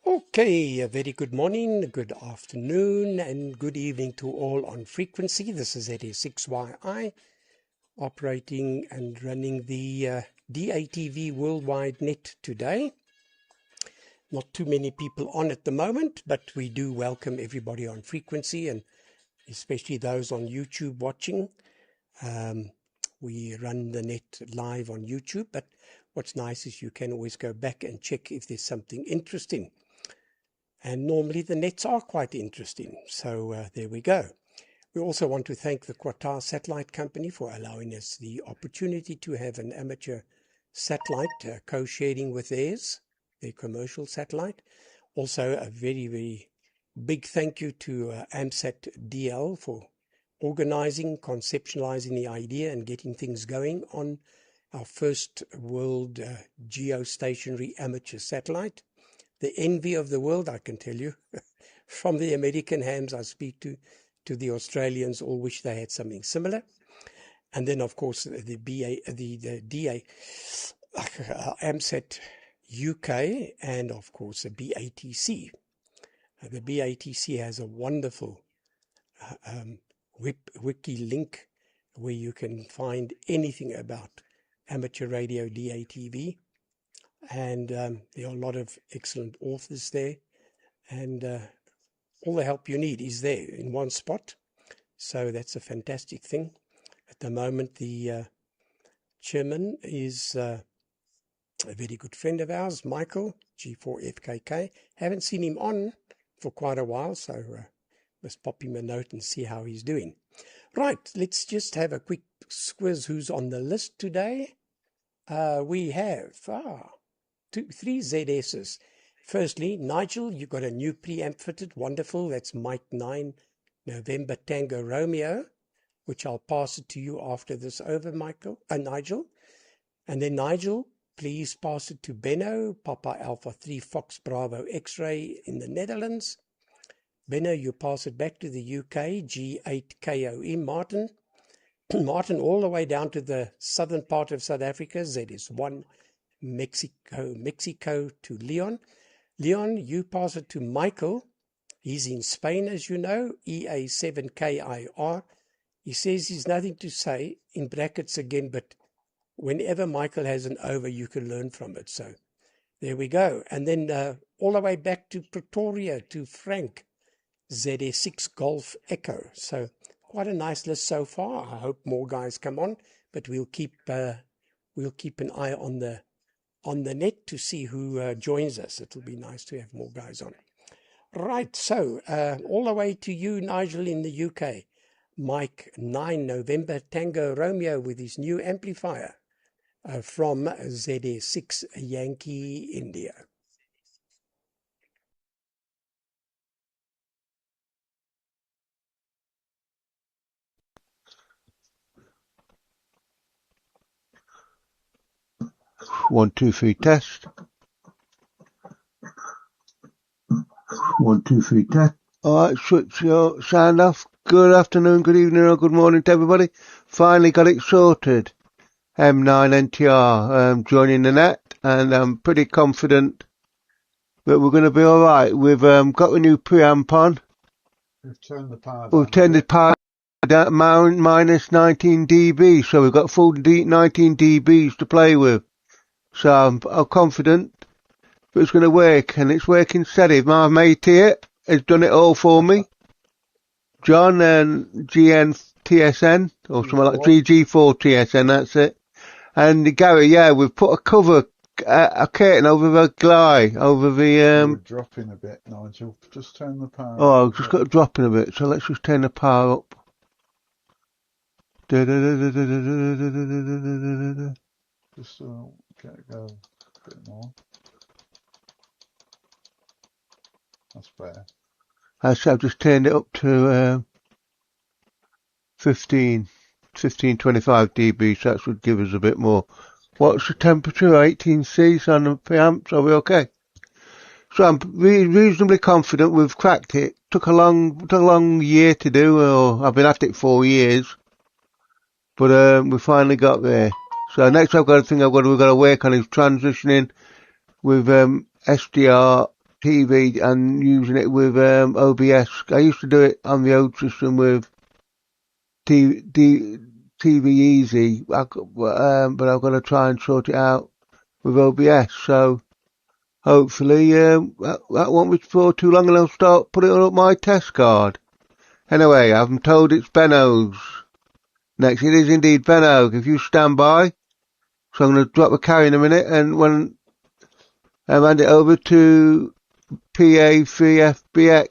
Okay, a very good morning, good afternoon, and good evening to all on frequency. This is DATV operating and running the DATV Worldwide Net today. Not too many people on at the moment, but we do welcome everybody on frequency, and especially those on YouTube watching. We run the net live on YouTube, but what's nice is you can always go back and check if there's something interesting. And normally the nets are quite interesting. So there we go. We also want to thank the Qatar Satellite Company for allowing us the opportunity to have an amateur satellite co-sharing with theirs, their commercial satellite. Also a very, very big thank you to AMSAT DL for organizing, conceptualizing the idea and getting things going on our first world geostationary amateur satellite. The envy of the world, I can tell you. From the American hams I speak to the Australians, all wish they had something similar. And then, of course, the DA, AMSAT UK, and of course the BATC. The BATC has a wonderful wiki link where you can find anything about amateur radio DATV. And there are a lot of excellent authors there, and all the help you need is there in one spot. So that's a fantastic thing. At the moment, the chairman is a very good friend of ours, Michael, G4FKK. Haven't seen him on for quite a while, so must pop him a note and see how he's doing. Right, let's just have a quick squiz who's on the list today. We have... three ZS's. Firstly, Nigel, you got a new preamp fitted. Wonderful. That's Mike 9, November Tango Romeo, which I'll pass it to you after this over, Nigel. And then Nigel, please pass it to Benno, Papa Alpha 3 Fox Bravo X-Ray in the Netherlands. Benno, you pass it back to the UK, G8KOE Martin. Martin, all the way down to the southern part of South Africa, ZS1. Mexico to Leon. Leon, you pass it to Michael. He's in Spain, as you know, EA7KIR. He says he's nothing to say, in brackets again, but whenever Michael has an over, you can learn from it. So there we go. And then all the way back to Pretoria to Frank, ZS6 Golf Echo. So quite a nice list so far. I hope more guys come on, but we'll keep an eye on the net to see who joins us. It'll be nice to have more guys on. Right, so all the way to you, Nigel, in the UK. Mike 9 November Tango Romeo with his new amplifier from ZS6 Yankee India. One, two, three, test. 1, 2, 3, test. Alright, switch your sound off. Good afternoon, good evening, or good morning to everybody. Finally got it sorted. M9NTR joining the net, and I'm pretty confident that we're going to be alright. We've got a new preamp on. We've turned the power down. We've turned the power down minus 19 dB, so we've got full 19 dBs to play with. So I'm confident that it's going to work, and it's working steady. My mate here has done it all for me. John and GNTSN, or something like GG4TSN, that's it. And Gary, yeah, we've put a cover, a curtain over the glide, over the... You're dropping a bit, Nigel. Just turn the power up. Oh, I've just got to drop in a bit, so let's just turn the power up. Just get it go a bit more. That's better. I've just turned it up to 25 dB, so that should give us a bit more. What's the temperature? 18 C's on the preamps. Are we okay? So I'm reasonably confident we've cracked it. Took a long year to do, or I've been at it 4 years, but we finally got there. So next we've got to work on is transitioning with SDR TV and using it with OBS. I used to do it on the old system with TV Easy, but I've got to try and sort it out with OBS. So hopefully that won't be for too long, and I'll start putting up my test card. Anyway, I'm told it's Benno's next. It is indeed Benno. If you stand by, so I'm going to drop the carry in a minute, and when I hand it over to PA3FBX.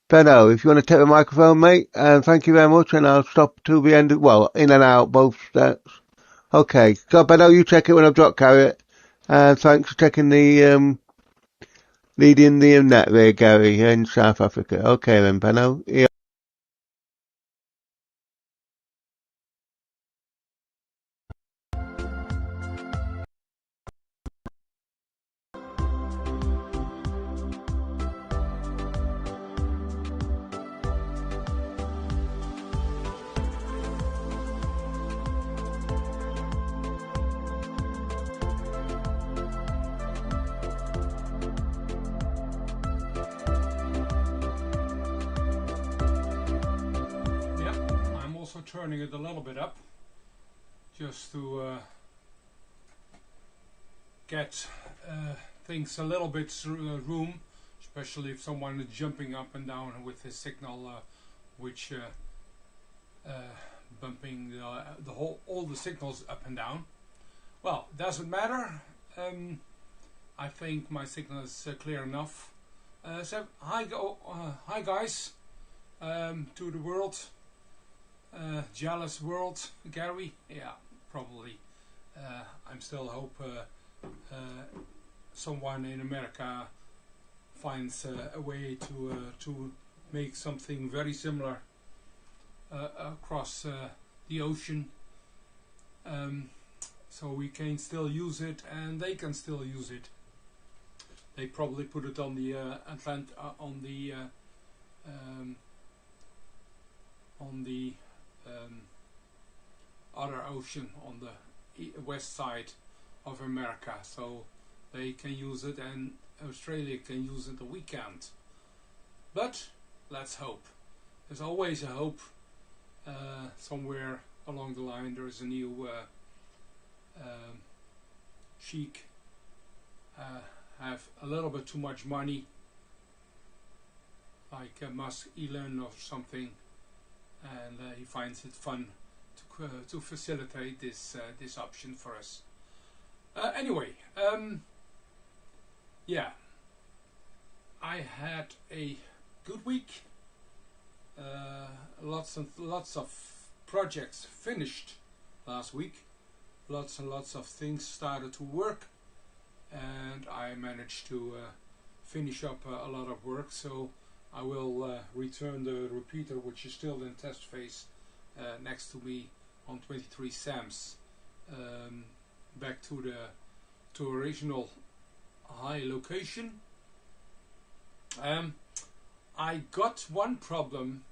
Benno, if you want to take the microphone, mate, and thank you very much, and I'll stop till the end, well, in and out, both steps. Okay, so Benno, you check it when I've dropped carry it, and thanks for taking the, leading the net there, Gary, in South Africa. Okay then, Benno. Yeah. I'm also turning it a little bit up just to get things a little bit room, especially if someone is jumping up and down with his signal, which bumping all the signals up and down. Well, doesn't matter. I think my signal is clear enough. So hi guys, to the world, jealous world, Gary. Yeah, probably. I'm still hope someone in America finds a way to make something very similar across the ocean, so we can still use it and they can still use it. They probably put it on the other ocean, on the west side of America, so they can use it and Australia can use it, we can't. But let's hope. There's always a hope. Somewhere along the line there is a new sheik have a little bit too much money, like Musk, Elon or something, and he finds it fun to facilitate this this option for us. Anyway, yeah, I had a good week. Lots of projects finished last week. Lots and lots of things started to work, and I managed to finish up a lot of work. So I will return the repeater, which is still in test phase, next to me on 23 SAMs, back to the original high location. I got one problem,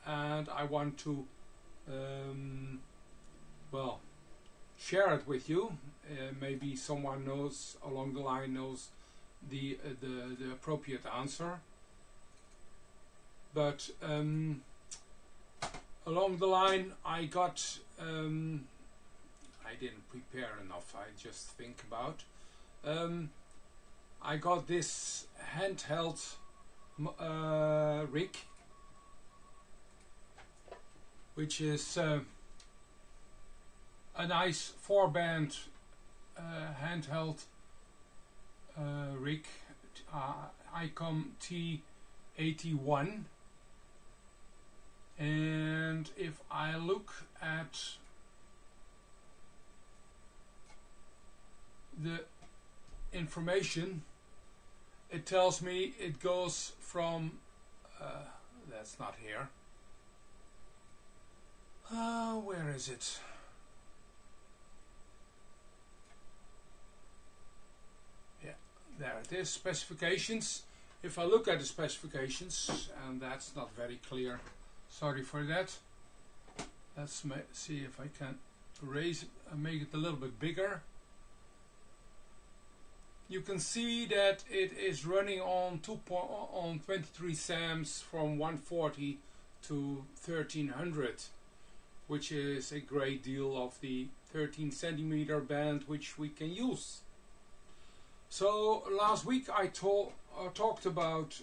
and I want to well, share it with you. Maybe someone knows along the line knows the appropriate answer. But along the line, I got I didn't prepare enough. I just think about. I got this handheld rig, which is a nice 4-band handheld rig, ICOM T81, and if I look at the information, it tells me it goes from that's not here. Where is it? Yeah, there it is, specifications. If I look at the specifications, and that's not very clear, sorry for that. Let's see if I can raise it and make it a little bit bigger. you can see that it is running on 23 SAMs from 140 to 1300, which is a great deal of the 13 centimeter band which we can use. So last week I talked about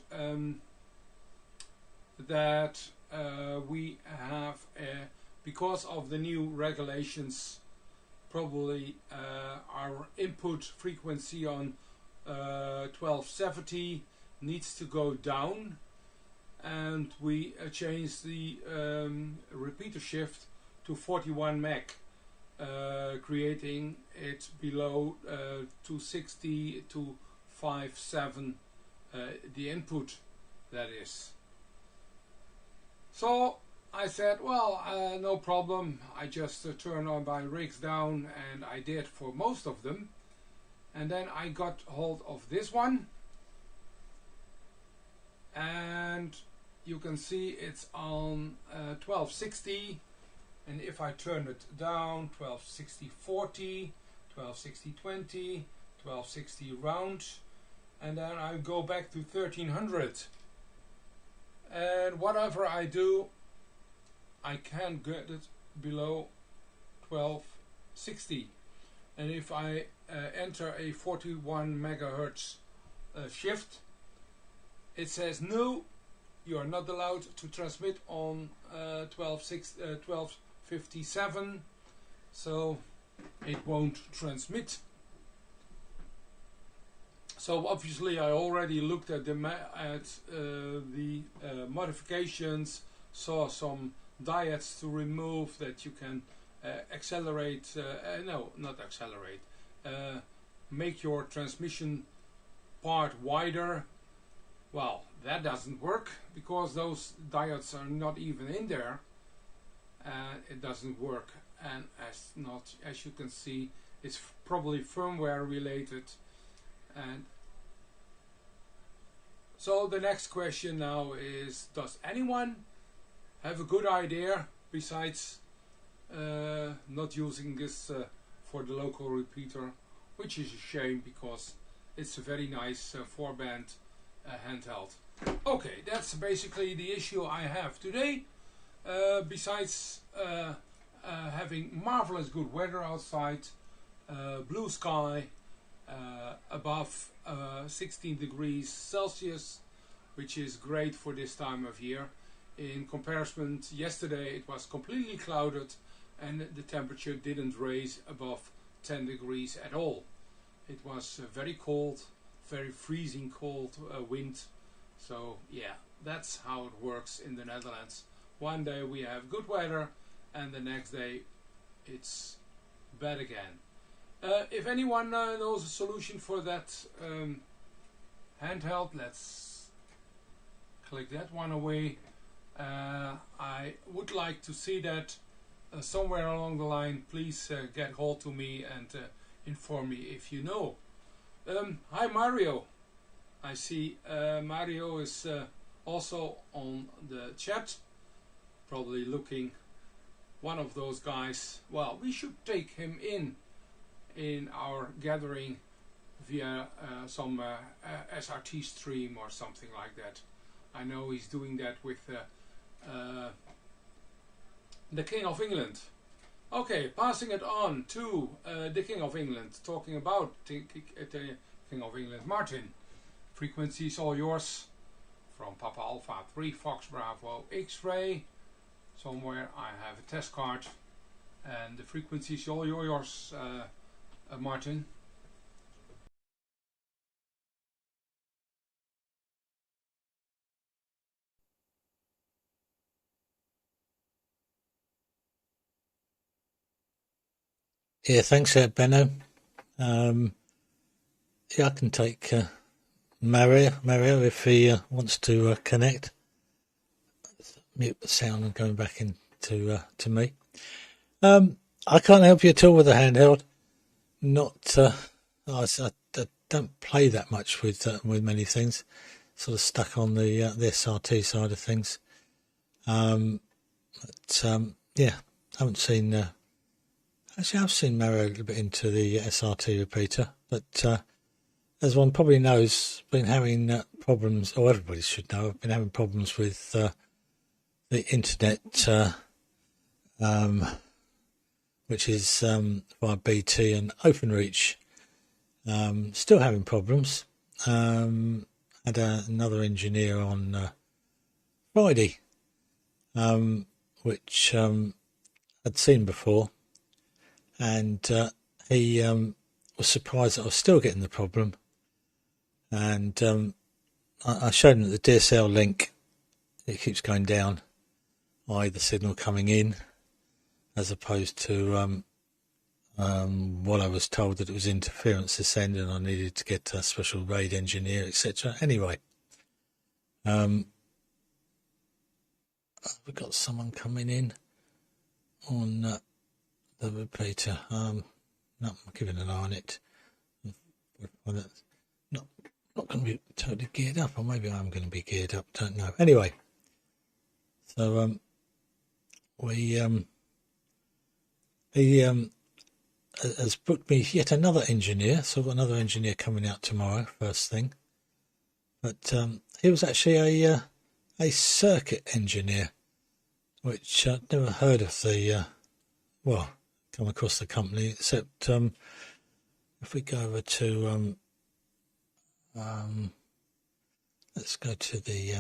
that we have, because of the new regulations, probably our input frequency on 1270 needs to go down, and we changed the repeater shift to 41 meg, creating it below 260 to 57, the input, that is. So I said, well, no problem, I just turn on my rigs down, and I did for most of them. And then I got hold of this one, and you can see it's on 1260, and if I turn it down, 1260 40, 1260 20, 1260 round, and then I go back to 1300, and whatever I do, I can get it below 1260. And if I enter a 41 megahertz shift, it says no, you are not allowed to transmit on 1257, so it won't transmit. So obviously I already looked at the modifications, saw some diodes to remove that you can accelerate, no, not accelerate, make your transmission part wider. Well, that doesn't work because those diodes are not even in there, and it doesn't work. And as you can see, it's probably firmware related. And so the next question now is, does anyone have a good idea besides not using this for the local repeater, which is a shame because it's a very nice 4-band handheld. Okay, that's basically the issue I have today. Besides having marvelous good weather outside, blue sky, above 16 degrees Celsius, which is great for this time of year. In comparison, yesterday it was completely clouded and the temperature didn't raise above 10 degrees at all. It was very cold, very freezing cold wind. So yeah, that's how it works in the Netherlands. One day we have good weather and the next day it's bad again. If anyone knows a solution for that handheld, let's click that one away. I would like to see that somewhere along the line. Please get hold to me and inform me if you know. Hi Mario. I see Mario is also on the chat, probably looking one of those guys. Well, we should take him in our gathering via some SRT stream or something like that. I know he's doing that with the King of England. Okay, passing it on to the King of England, talking about the King of England. Martin, frequency is all yours. From Papa Alpha 3 Fox Bravo X-Ray. Somewhere I have a test card, and the frequency is all yours, Martin. Yeah, thanks, Benno. Yeah, I can take Mario if he wants to connect. Mute the sound and going back into to me. I can't help you at all with the handheld. Not, I don't play that much with many things. Sort of stuck on the SRT side of things. Yeah, haven't seen. Actually, I've seen Mario a little bit into the SRT repeater, but as one probably knows, been having problems, or everybody should know, I've been having problems with the internet, which is via BT and OpenReach. Still having problems. Had another engineer on Friday, which I'd seen before, and he was surprised that I was still getting the problem. And I showed him that the DSL link, it keeps going down, i.e. the signal coming in, as opposed to what I was told, that it was interference this end and I needed to get a special RAID engineer, etc. Anyway, we've got someone coming in on the repeater. No, I'm giving an eye on it. Not going to be totally geared up, or maybe I'm going to be geared up, don't know. Anyway, so he has booked me yet another engineer, so I've got another engineer coming out tomorrow, first thing. But he was actually a circuit engineer, which I'd never heard of the, come across the company, except if we go over to, let's go to the,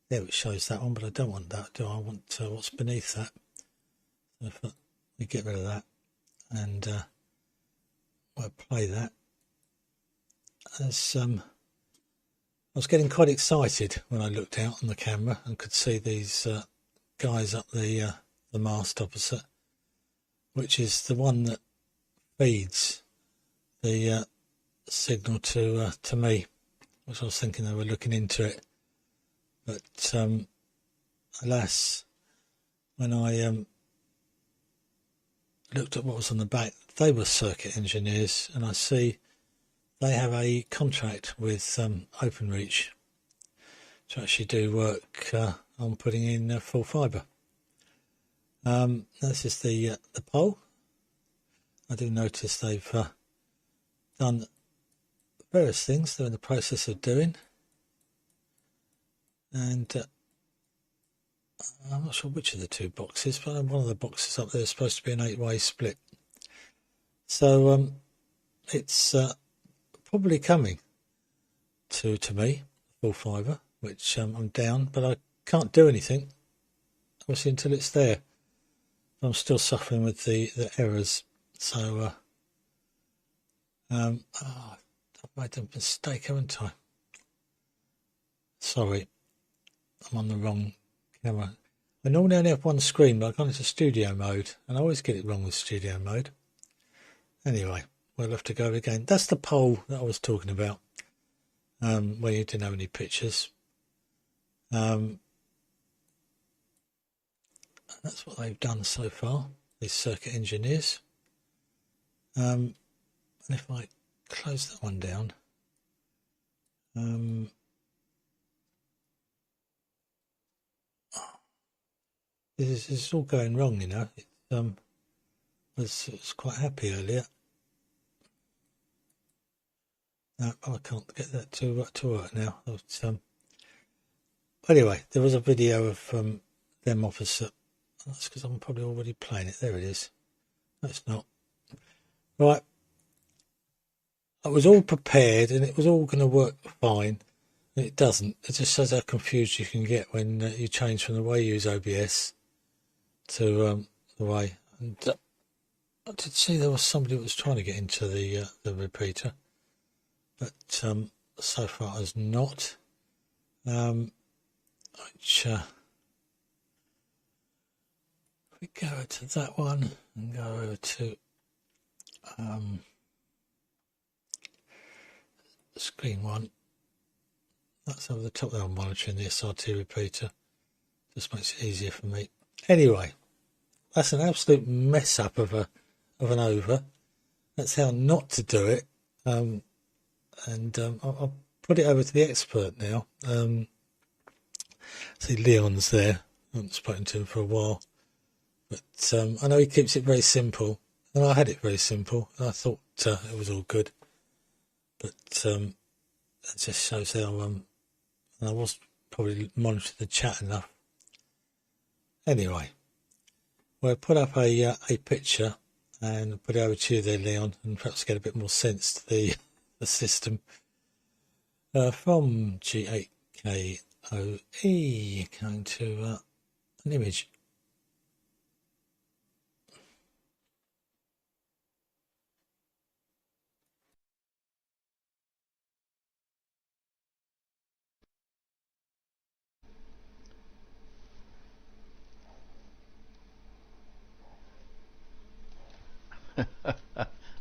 there it shows that one, but I don't want that, do I? I want what's beneath that. So if we get rid of that, and we'll play that. As I was getting quite excited when I looked out on the camera and could see these guys up the mast opposite, which is the one that feeds the signal to me, which I was thinking they were looking into it. But alas, when I looked at what was on the back, they were circuit engineers, and I see they have a contract with OpenReach to actually do work on putting in full fibre. This is the pole. I do notice they've done various things they're in the process of doing, and I'm not sure which of the two boxes, but one of the boxes up there is supposed to be an 8-way split. So it's probably coming to me, full fibre, which I'm down, but I can't do anything, obviously, until it's there. I'm still suffering with the errors. So I've made a mistake, haven't I? Sorry, I'm on the wrong camera. I normally only have one screen, but I've gone into studio mode, and I always get it wrong with studio mode. Anyway, we'll have to go again. That's the pole that I was talking about, where you didn't have any pictures. That's what they've done so far, these circuit engineers. And if I close that one down, this is all going wrong, you know. I was quite happy earlier. No, I can't get that to work now. Anyway, there was a video of them opposite. That's because I'm probably already playing it. There it is. No, it's not. Right. I was all prepared and it was all going to work fine. And it doesn't. It just shows how confused you can get when you change from the way you use OBS to the way. And I did see there was somebody that was trying to get into the repeater, but so far has not. Which we go to that one and go over to screen one. That's over the top there. I'm monitoring the SRT repeater. Just makes it easier for me. Anyway, that's an absolute mess up of an over. That's how not to do it. I'll put it over to the expert now. See, Leon's there. I haven't spoken to him for a while, but I know he keeps it very simple, and I had it very simple. And I thought it was all good. But it just shows how I was probably monitoring the chat enough. Anyway, we'll put up a picture and put it over to you there, Leon, and perhaps get a bit more sense to the system from G8KOE going to an image.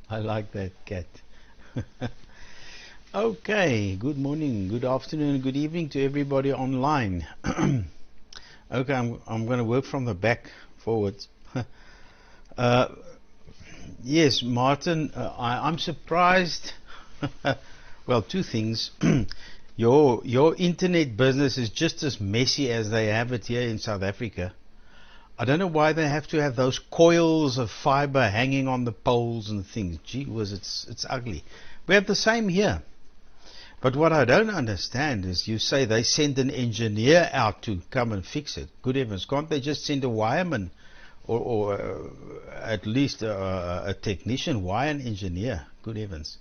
I like that, Cat. Okay, good morning, good afternoon, good evening to everybody online. Okay, I'm going to work from the back forwards. Yes, Martin, I'm surprised. Well, two things. Your internet business is just as messy as they have it here in South Africa. I don't know why they have to have those coils of fiber hanging on the poles and things. Gee whiz, it's ugly. We have the same here. But what I don't understand is you say they send an engineer out to come and fix it. Good heavens, can't they just send a wireman or at least a technician? Why an engineer? Good heavens.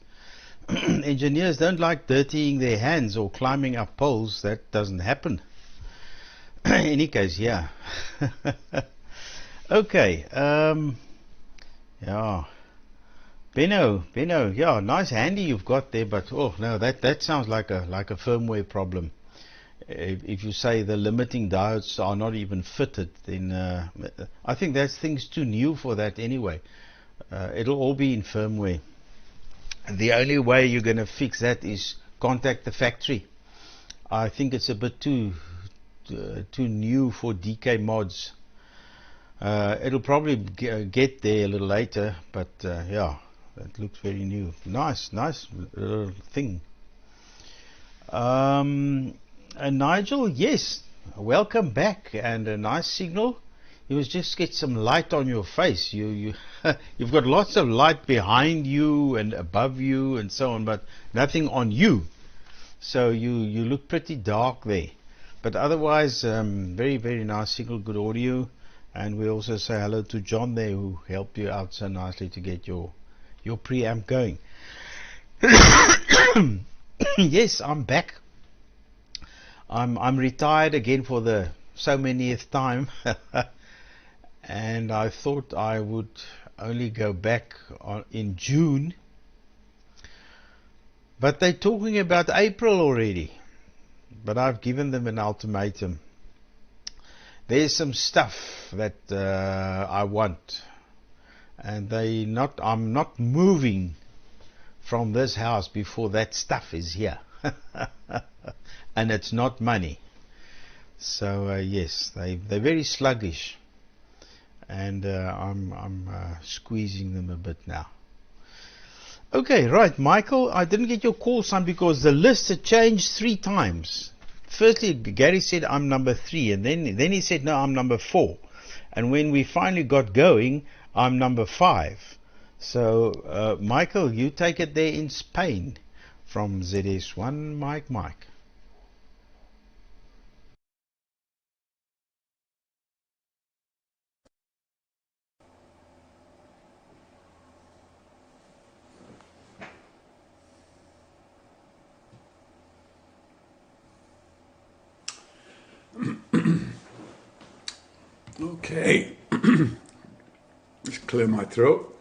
Engineers don't like dirtying their hands or climbing up poles. That doesn't happen. In any case, yeah. Okay. Yeah. Benno, yeah, nice handy you've got there, but oh no, that sounds like a firmware problem. If you say the limiting diodes are not even fitted, then I think that thing's too new for that anyway. It'll all be in firmware. The only way you're going to fix that is contact the factory. I think it's a bit too new for DK mods. It'll probably get there a little later, but yeah, that looks very new. Nice little thing. And Nigel, yes, welcome back, and a nice signal. You must just get some light on your face. You've got lots of light behind you and above you and so on, but nothing on you. So you look pretty dark there. But otherwise, very, very nice signal, good audio. And we also say hello to John there, who helped you out so nicely to get your preamp going. Yes, I'm back. I'm retired again for the so manyth time. And I thought I would only go back in June. But they're talking about April already. But I've given them an ultimatum. There's some stuff that I want, and I'm not moving from this house before that stuff is here. And it's not money. So yes, they're very sluggish, and I'm squeezing them a bit now. Okay, right, Michael, I didn't get your call, son, because the list had changed 3 times. Firstly, Gary said I'm number 3, and then he said no, I'm number 4. And when we finally got going, I'm number 5. So, Michael, you take it there in Spain from ZS1 Mike. Okay, just clear my throat.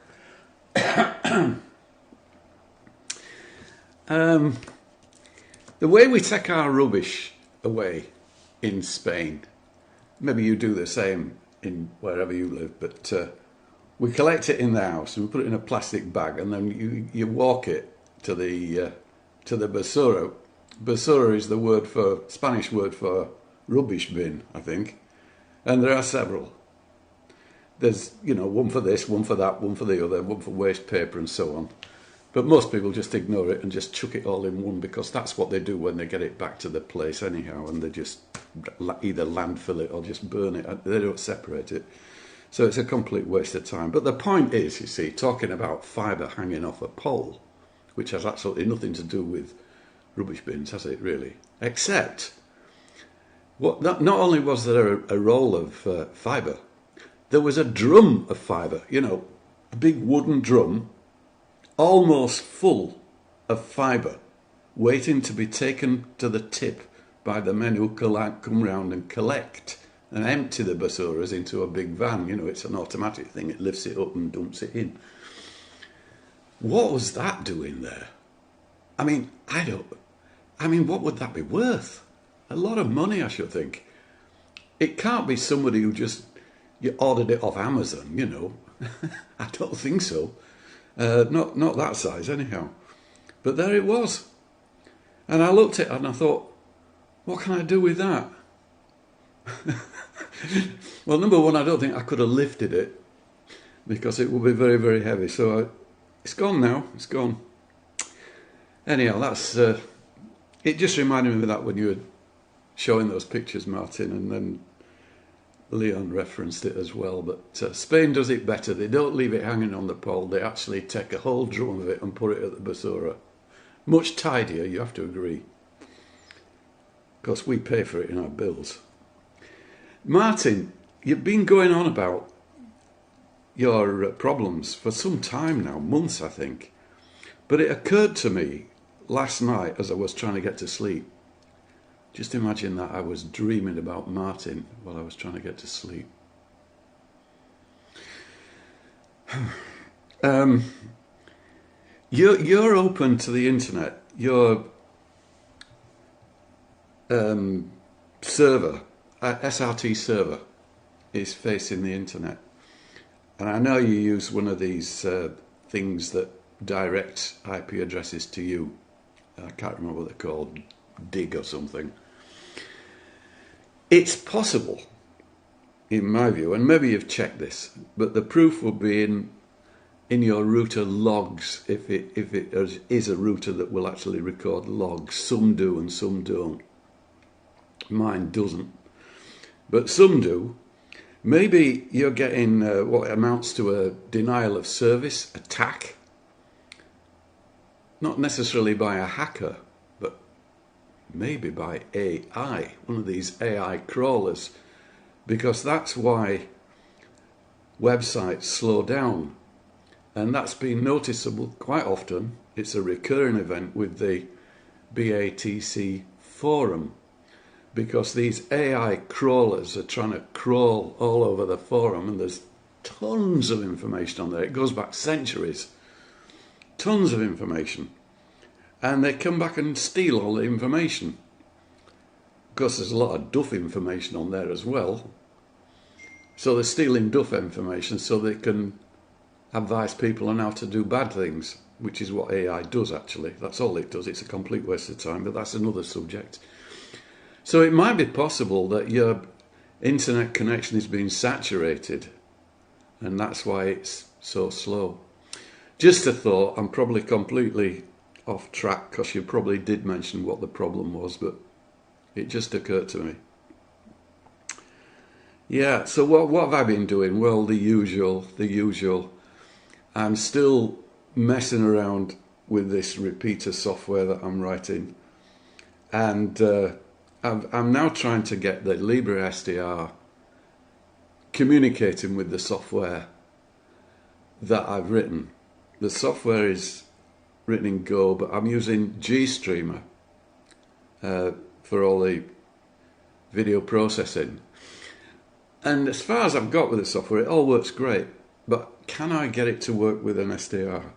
The way we take our rubbish away in Spain, maybe you do the same in wherever you live, but we collect it in the house and we put it in a plastic bag, and then you walk it to the basura. Basura is the Spanish word for rubbish bin, I think. And there are several. There's, one for this, one for that, one for the other, one for waste paper and so on. But most people just ignore it and just chuck it all in one, because that's what they do when they get it back to the place anyhow, and they just either landfill it or just burn it. They don't separate it. So it's a complete waste of time. But the point is, you see, talking about fibre hanging off a pole, which has absolutely nothing to do with rubbish bins, has it really? Except, not only was there a roll of fibre, there was a drum of fibre, you know, a big wooden drum, almost full of fibre, waiting to be taken to the tip by the men who come round and collect and empty the basuras into a big van. You know, it's an automatic thing. It lifts it up and dumps it in. What was that doing there? I mean, what would that be worth? A lot of money, I should think. It can't be somebody who just you ordered it off Amazon, you know. I don't think so. Not that size, anyhow. But there it was. And I looked at it and I thought, what can I do with that? Well, number one, I don't think I could have lifted it because it would be very, very heavy. So it's gone now. It's gone. Anyhow, that's it. Just reminded me of that when you were showing those pictures, Martin, and then Leon referenced it as well. But Spain does it better. They don't leave it hanging on the pole. They actually take a whole drum of it and put it at the basura. Much tidier, you have to agree. Of course, we pay for it in our bills. Martin, you've been going on about your problems for some time now, months I think. But it occurred to me last night as I was trying to get to sleep. Just imagine that I was dreaming about Martin while I was trying to get to sleep. You're open to the internet. Your server, SRT server, is facing the internet. And I know you use one of these things that direct IP addresses to you. I can't remember what they're called, dig or something. It's possible, in my view, and maybe you've checked this, but the proof will be in your router logs, if it is a router that will actually record logs. Some do and some don't. Mine doesn't, but some do. Maybe you're getting what amounts to a denial of service attack, not necessarily by a hacker, but maybe by AI, one of these AI crawlers, because that's why websites slow down. And that's been noticeable quite often. It's a recurring event with the BATC forum, because these AI crawlers are trying to crawl all over the forum, and there's tons of information on there. It goes back centuries. Tons of information. And they come back and steal all the information. Of course, there's a lot of duff information on there as well. So they're stealing duff information so they can advise people on how to do bad things, which is what AI does actually. That's all it does. It's a complete waste of time, but that's another subject. So it might be possible that your internet connection is being saturated, and that's why it's so slow. Just a thought. I'm probably completely off track because you probably did mention what the problem was, but it just occurred to me. Yeah, so what have I been doing? Well, the usual. I'm still messing around with this repeater software that I'm writing, and I'm now trying to get the LibreSDR communicating with the software that I've written. The software is written in Go, but I'm using GStreamer for all the video processing. And as far as I've got with the software, it all works great. But can I get it to work with an SDR?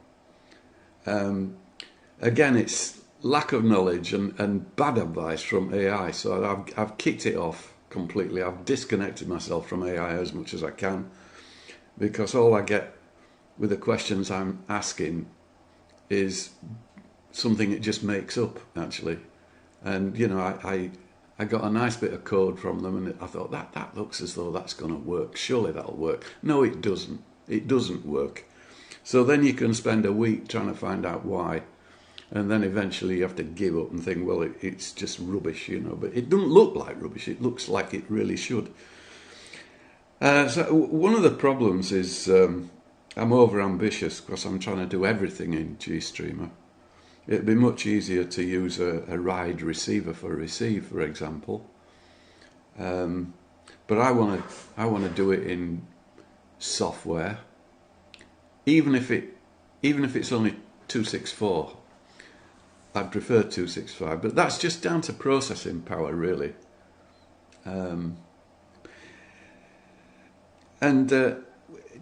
Again, it's lack of knowledge and bad advice from AI. So I've kicked it off completely. I've disconnected myself from AI as much as I can, because all I get with the questions I'm asking is something it just makes up, actually. And, you know, I got a nice bit of code from them, and I thought, that looks as though that's going to work. Surely that'll work. No, it doesn't. It doesn't work. So then you can spend a week trying to find out why, and then eventually you have to give up and think, well, it's just rubbish, you know. But it doesn't look like rubbish. It looks like it really should. So one of the problems is I'm over ambitious because I'm trying to do everything in GStreamer. It'd be much easier to use a RIDE receiver for receive, for example. But I want to do it in software, even if it's only 264. I'd prefer 265, but that's just down to processing power, really.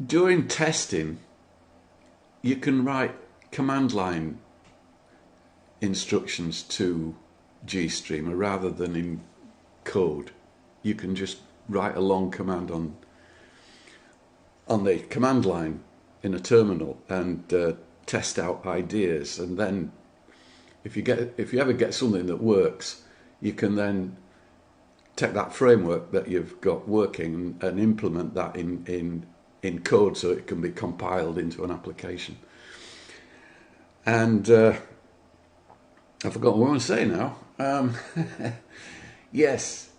During testing, you can write command line instructions to GStreamer rather than in code. You can just write a long command on the command line in a terminal and test out ideas, and then if you ever get something that works, you can then take that framework that you've got working and implement that in code so it can be compiled into an application. And I've forgotten what I want to say now. Yes,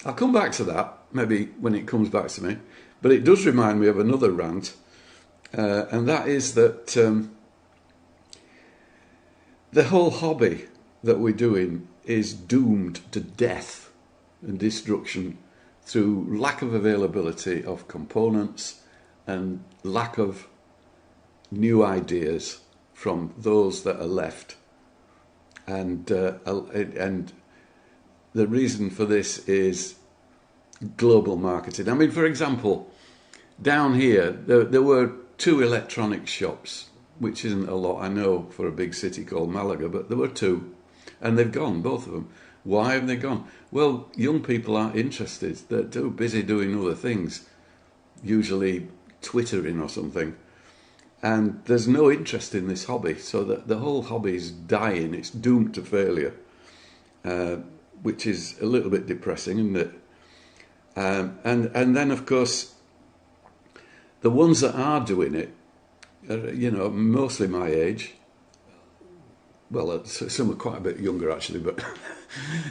I'll come back to that maybe when it comes back to me, but it does remind me of another rant, and that is that the whole hobby that we're doing is doomed to death and destruction through lack of availability of components and lack of new ideas from those that are left. And the reason for this is global marketing. I mean, for example, down here there were 2 electronic shops, which isn't a lot, I know, for a big city called Malaga, but there were 2, and they've gone, both of them. Why have they gone? Well, young people aren't interested. They're too busy doing other things, usually twittering or something. And there's no interest in this hobby, so that the whole hobby is dying. It's doomed to failure, which is a little bit depressing, isn't it? And then, of course, the ones that are doing it, mostly my age. Well, some are quite a bit younger actually, but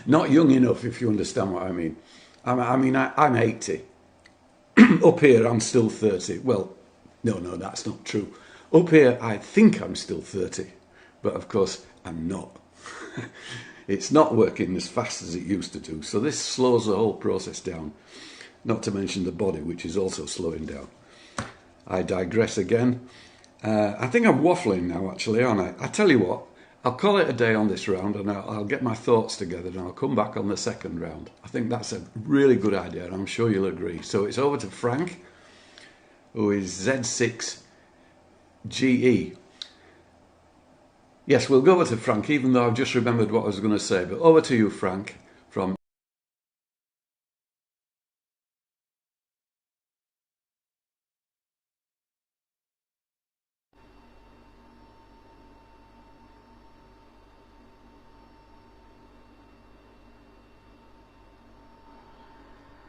not young enough, if you understand what I mean. I'm 80. Up here, I'm still 30. Well, no, that's not true. Up here, I think I'm still 30, but of course, I'm not. It's not working as fast as it used to do, so this slows the whole process down, not to mention the body, which is also slowing down. I digress again. I think I'm waffling now, actually, aren't I? I tell you what, I'll call it a day on this round, and I'll get my thoughts together, and I'll come back on the second round. I think that's a really good idea, and I'm sure you'll agree. So it's over to Frank, who is Z6GE. Yes, we'll go over to Frank, even though I've just remembered what I was going to say. But over to you, Frank, from...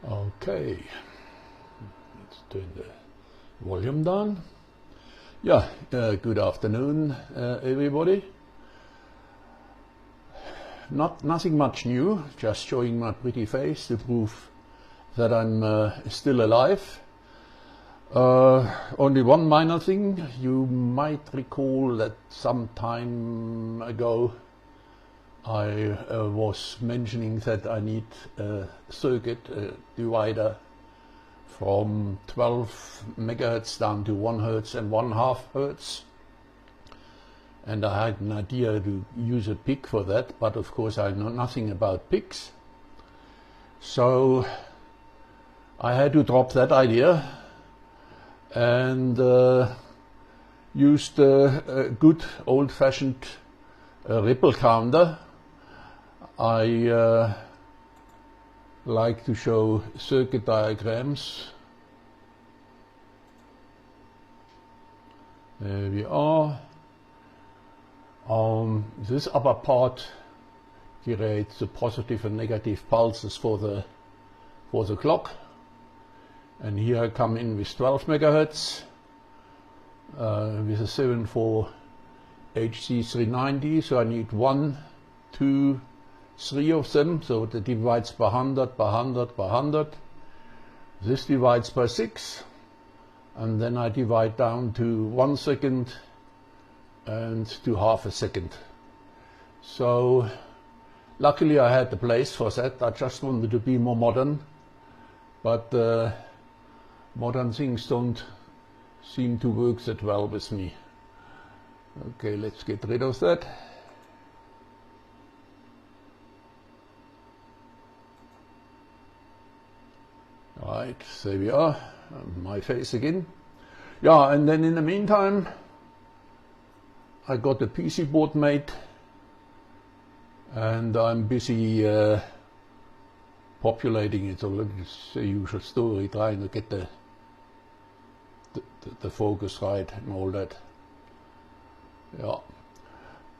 Okay, let's turn the volume down. Yeah, good afternoon, everybody. Nothing much new, just showing my pretty face to prove that I'm still alive. Only one minor thing. You might recall that some time ago I was mentioning that I need a circuit divider from 12 megahertz down to 1 hertz and 1/2 hertz. And I had an idea to use a PIC for that, but of course I know nothing about PICs. So I had to drop that idea and used a good old-fashioned ripple counter. I like to show circuit diagrams. There we are. This upper part creates the positive and negative pulses for the clock, and here I come in with 12 megahertz with a 74HC390, so I need 1, 2, 3 of them, so that divides by 100 by 100 by 100, This divides by 6, and then I divide down to 1 second and to half a second. So luckily I had the place for that. I just wanted to be more modern, but modern things don't seem to work that well with me. Okay, let's get rid of that. Right, there we are, my face again. Yeah, and then in the meantime, I got the PC board made, and I'm busy populating it. So it's the usual story, trying to get the focus right and all that.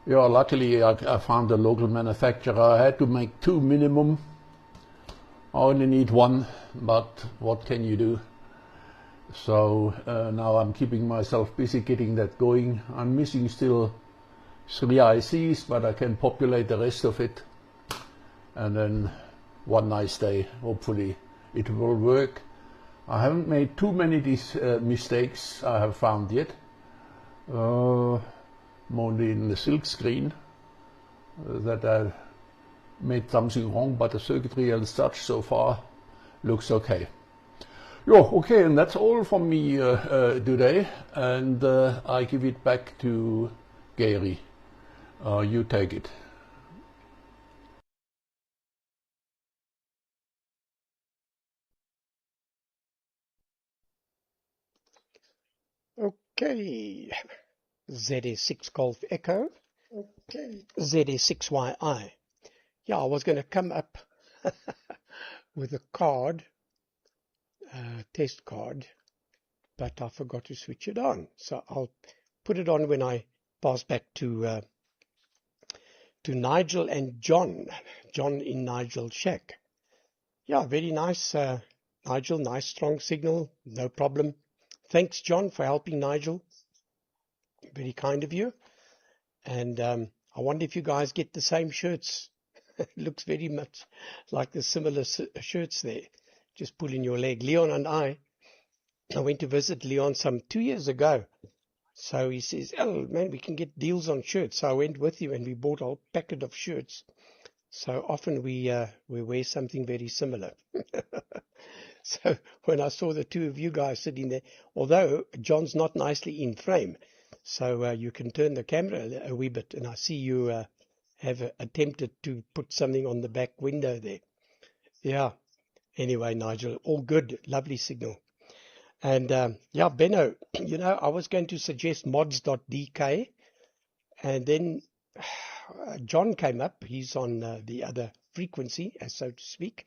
Yeah, luckily I found a local manufacturer. I had to make 2 minimum. I only need 1, but what can you do? So now I'm keeping myself busy getting that going. I'm missing still 3 ICs, but I can populate the rest of it. And then one nice day, hopefully it will work. I haven't made too many mistakes I have found yet. Only in the silk screen that I've made something wrong, but the circuitry and such so far looks okay. Okay, and that's all from me today, and I give it back to Gary. You take it. Okay, ZS6 Golf Echo, okay, ZS6YI. Yeah, I was going to come up with a card, test card, but I forgot to switch it on. So I'll put it on when I pass back to Nigel and John in Nigel's shack. Yeah, very nice, Nigel, nice strong signal, no problem. Thanks, John, for helping Nigel. Very kind of you. And I wonder if you guys get the same shirts. It looks very much like the similar shirts there. Just pulling your leg. Leon and I went to visit Leon some 2 years ago. So he says, oh, man, we can get deals on shirts. So I went with you and we bought a whole packet of shirts. So often we wear something very similar. So when I saw the 2 of you guys sitting there, although John's not nicely in frame, so you can turn the camera a wee bit, and I see you have attempted to put something on the back window there. Yeah. Anyway, Nigel, all good. Lovely signal. And yeah, Benno, you know, I was going to suggest mods.dk, and then John came up. He's on the other frequency, as so to speak.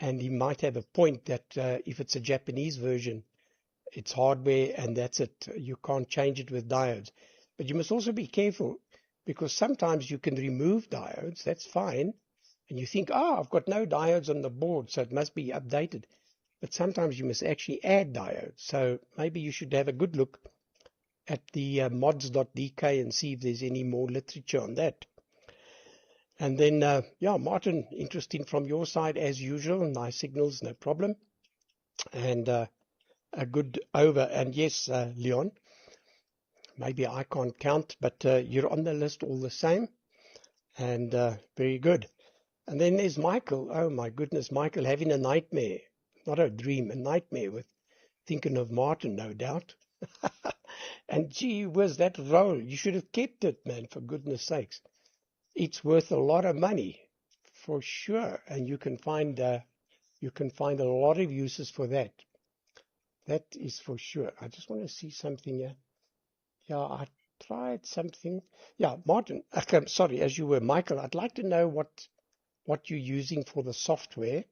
And he might have a point that if it's a Japanese version, it's hardware and that's it. You can't change it with diodes. But you must also be careful, because sometimes you can remove diodes. That's fine. And you think, I've got no diodes on the board, so it must be updated. But sometimes you must actually add diodes. So maybe you should have a good look at the mods.dk and see if there's any more literature on that. And then, yeah, Martin, interesting from your side as usual. Nice signals, no problem. And a good over. And yes, Leon, maybe I can't count, but you're on the list all the same. And very good. And then there's Michael. Oh, my goodness, Michael having a nightmare. Not a dream, a nightmare with thinking of Martin, no doubt. And gee whiz, that roll, you should have kept it, man, for goodness sakes. It's worth a lot of money, for sure, and you can find a lot of uses for that. That is for sure. I just want to see something here. Yeah, I tried something. Yeah, Martin, sorry, as you were, Michael, I'd like to know what you're using for the software.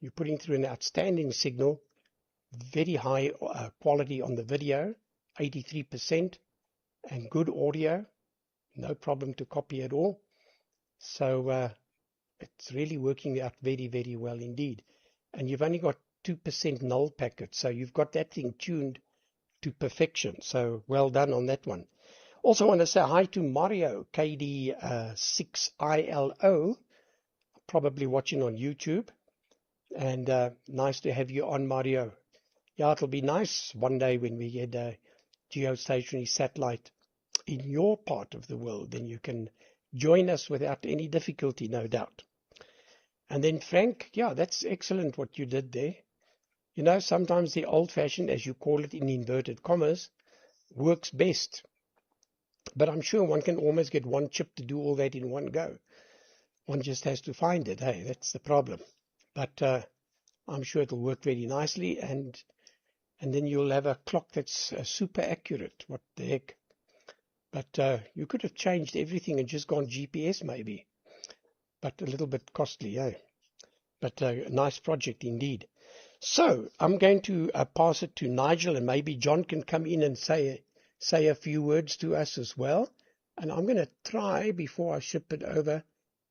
You're putting through an outstanding signal, very high quality on the video, 83%, and good audio. No problem to copy at all. So it's really working out very, very well indeed. And you've only got 2% null packet, so you've got that thing tuned to perfection. So well done on that one. Also want to say hi to Mario, KD6ILO, probably watching on YouTube. And nice to have you on, Mario. Yeah, it'll be nice one day when we get a geostationary satellite in your part of the world. Then you can join us without any difficulty, no doubt. And then Frank, yeah, that's excellent what you did there. You know, sometimes the old-fashioned, as you call it in inverted commas, works best. But I'm sure one can almost get one chip to do all that in one go. One just has to find it. Hey, that's the problem. But I'm sure it'll work very nicely, and then you'll have a clock that's super accurate. What the heck? But you could have changed everything and just gone GPS maybe. But a little bit costly, eh? But a nice project indeed. So I'm going to pass it to Nigel, and maybe John can come in and say a few words to us as well. And I'm going to try, before I ship it over,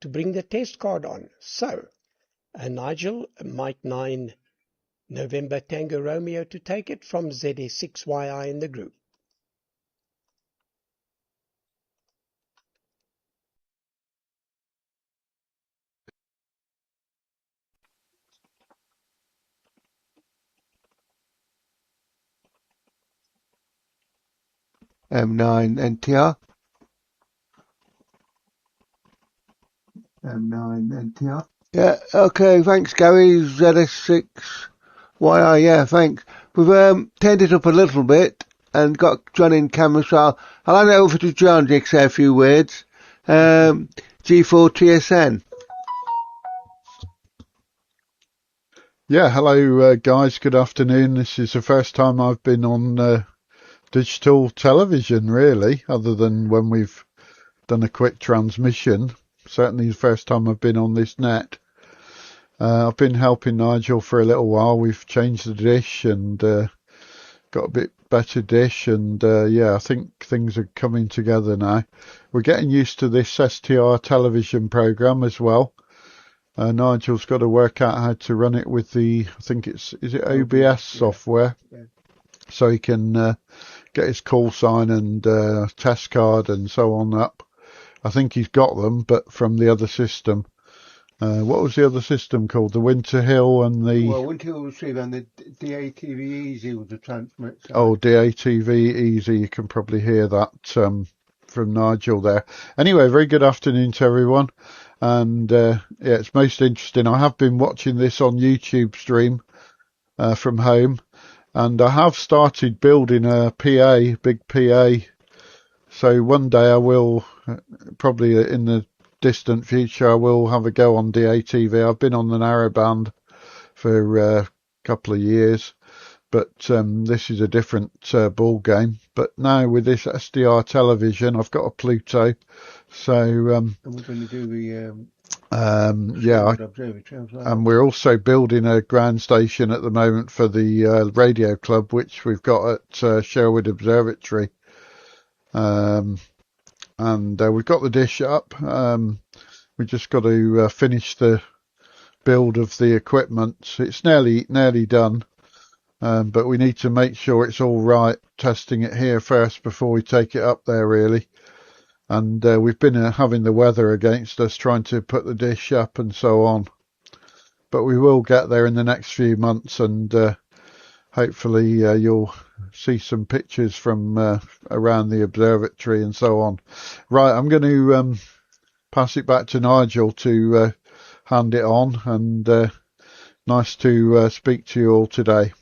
to bring the test card on. So, Nigel, Mike 9, November Tango Romeo to take it from ZS6YI in the group. M9 NTR. M9 NTR. Yeah, okay, thanks Gary, ZS6YI, yeah, thanks. We've turned it up a little bit and got John in camera, so I'll hand it over to John to say a few words. G4TSN. Yeah, hello guys, good afternoon. This is the first time I've been on digital television, really, other than when we've done a quick transmission. Certainly the first time I've been on this net. I've been helping Nigel for a little while. We've changed the dish and got a bit better dish, and yeah, I think things are coming together now. We're getting used to this STR television program as well. Nigel's got to work out how to run it with the, I think is it OBS software, so he can get his call sign and test card and so on up. I think he's got them, but from the other system. What was the other system called? The Winter Hill and the... Well, Winter Hill Receiver and the DATV Easy was the transmit. So. Oh, DATV Easy, you can probably hear that from Nigel there. Anyway, very good afternoon to everyone. And yeah, it's most interesting. I have been watching this on YouTube stream from home. And I have started building a PA, big PA. So one day I will, probably in the distant future, I will have a go on DATV. I've been on the narrowband for a couple of years, but this is a different ball game. But now with this SDR television, I've got a Pluto, so and we're going to do the yeah, observatory as well. and we're also building a ground station at the moment for the radio club, which we've got at Sherwood Observatory. And we've got the dish up. We just got to finish the build of the equipment. It's nearly done, but we need to make sure it's all right, testing it here first before we take it up there, really. And we've been having the weather against us, trying to put the dish up and so on. But we will get there in the next few months, and hopefully you'll see some pictures from around the observatory and so on. Right, I'm going to pass it back to Nigel to hand it on, and nice to speak to you all today.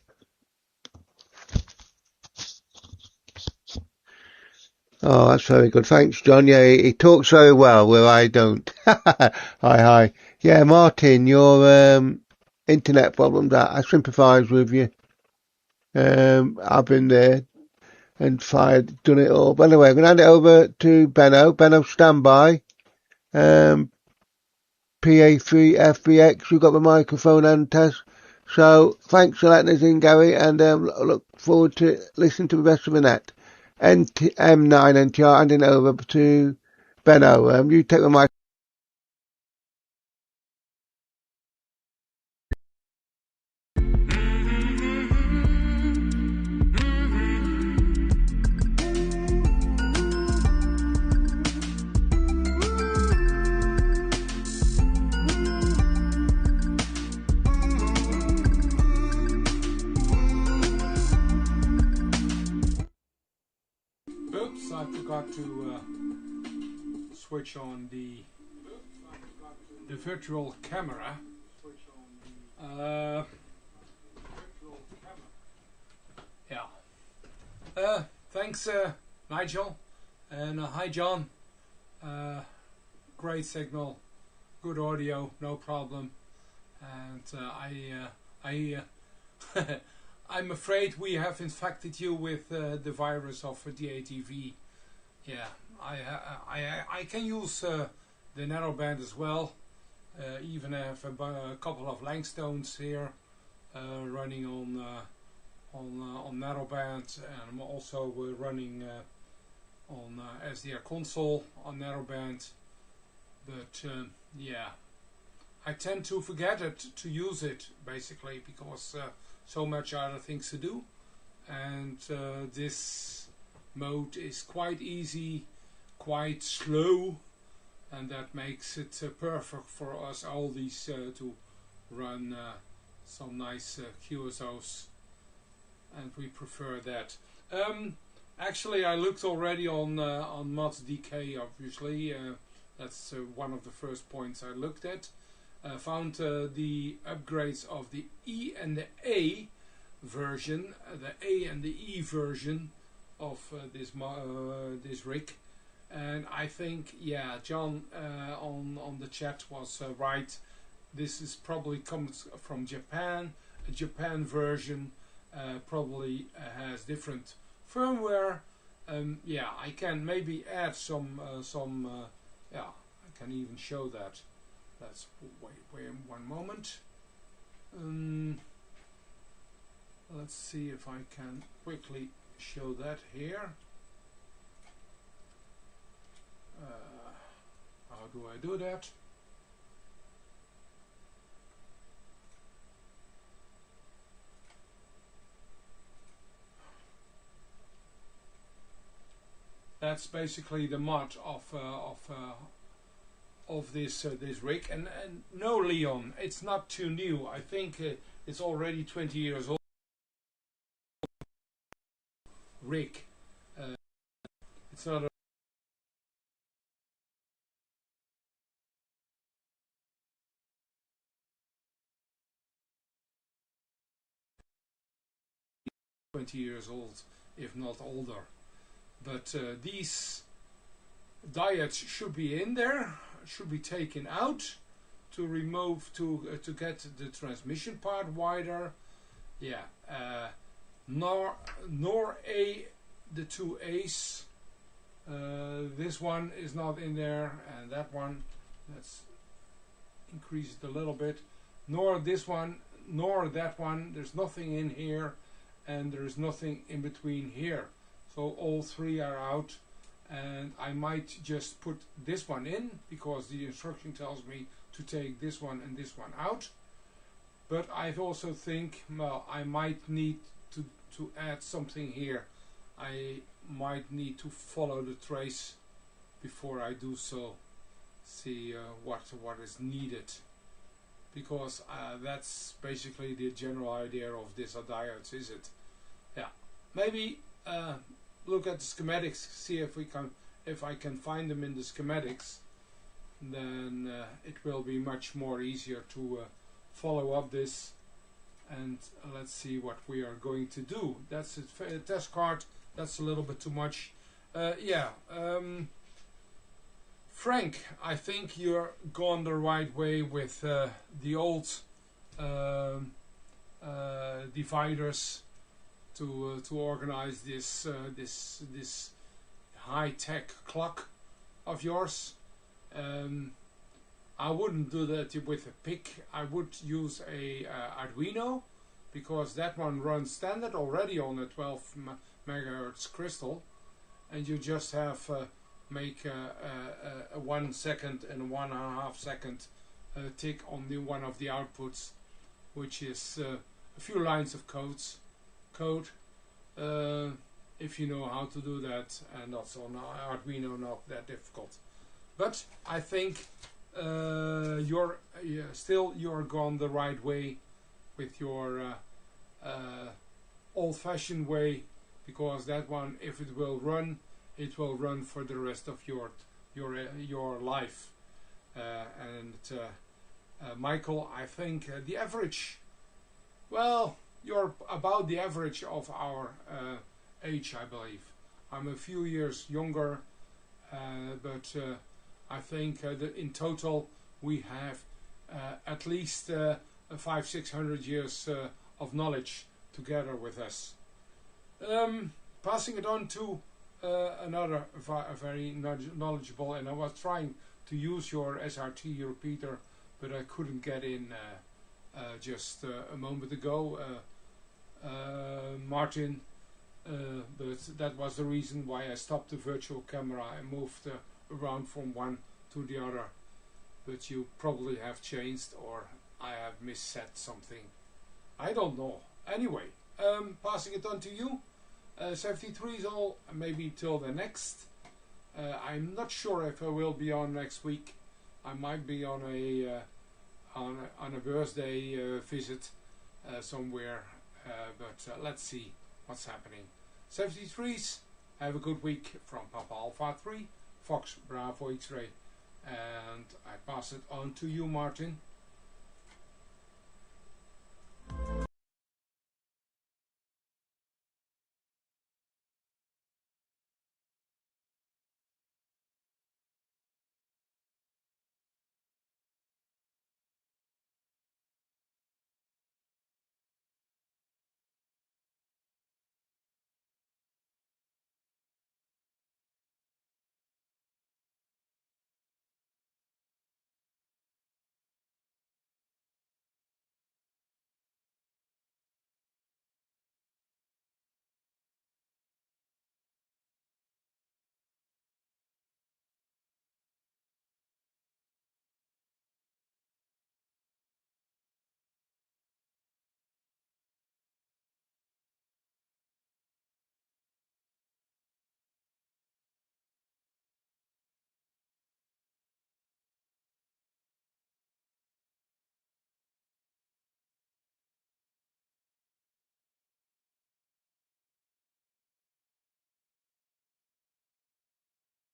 Oh, that's very good. Thanks, John. Yeah, he talks very well, where I don't. Hi. Yeah, Martin, your internet problems, I sympathise with you. I've been there and done it all. But anyway, I'm going to hand it over to Benno. Benno, stand by. PA3FBX, you've got the microphone and test. So, thanks for letting us in, Gary, and look forward to listening to the rest of the net. M9 NTR, handing over to Benno. You take the mic. I forgot to switch on the virtual camera. Yeah. Thanks, Nigel, and hi, John. Great signal, good audio, no problem. And I'm afraid we have infected you with the virus of DATV. Yeah, I can use the narrowband as well. Even have a couple of Langstones here running on narrowband, and I'm also running on SDR console on narrowband. But yeah, I tend to forget it to use it basically because so much other things to do, and this mode is quite easy, quite slow, and that makes it perfect for us oldies to run some nice QSOs, and we prefer that. Actually, I looked already on mods.dk, obviously. That's one of the first points I looked at. Found the upgrades of the E and the A version, the A and the E version of this rig. And I think, yeah, John on the chat was right. This is probably comes from Japan. A Japan version probably has different firmware. Yeah, I can maybe add some. Yeah, I can even show that. Let's wait one moment. Let's see if I can quickly show that here. How do I do that? That's basically the mod of this rig, and no, Leon, it's not too new. I think it's already 20 years old rig. It's not a 20 years old, if not older. But these diodes should be in there, should be taken out to remove, to get the transmission part wider. Yeah, nor A, the two A's. This one is not in there, and that one, let's increase it a little bit. Nor this one, nor that one. There's nothing in here, and there's nothing in between here. So all three are out, and I might just put this one in because the instruction tells me to take this one and this one out. But I also think, well, I might need to add something here. I might need to follow the trace before I do so. See what is needed, because that's basically the general idea of this diodes, is it? Yeah, maybe look at the schematics, see if I can find them in the schematics. Then it will be much more easier to follow up this, and let's see what we are going to do. That's a test card. That's a little bit too much. Yeah, Frank, I think you're gone the right way with the old dividers to organize this this high-tech clock of yours. I wouldn't do that with a PIC. I would use a Arduino, because that one runs standard already on a 12 megahertz crystal, and you just have make a 1 second and 1.5 second tick on the one of the outputs, which is a few lines of code, if you know how to do that, and also on Arduino not that difficult. But I think you're gone the right way with your old-fashioned way, because that one, if it will run, it will run for the rest of your life. Michael, I think the average, well, you're about the average of our age, I believe. I'm a few years younger, but I think that in total we have at least 500-600 years of knowledge together with us. Passing it on to another very knowledgeable, and I was trying to use your SRT repeater, but I couldn't get in just a moment ago, Martin. But that was the reason why I stopped the virtual camera and moved around from one to the other. But you probably have changed, or I have misset something. I don't know. Anyway, passing it on to you. 73 is all, maybe till the next. I'm not sure if I will be on next week. I might be on a birthday visit somewhere, but let's see what's happening. 73s, have a good week from Papa Alpha 3, Fox Bravo X-Ray, and I pass it on to you, Martin.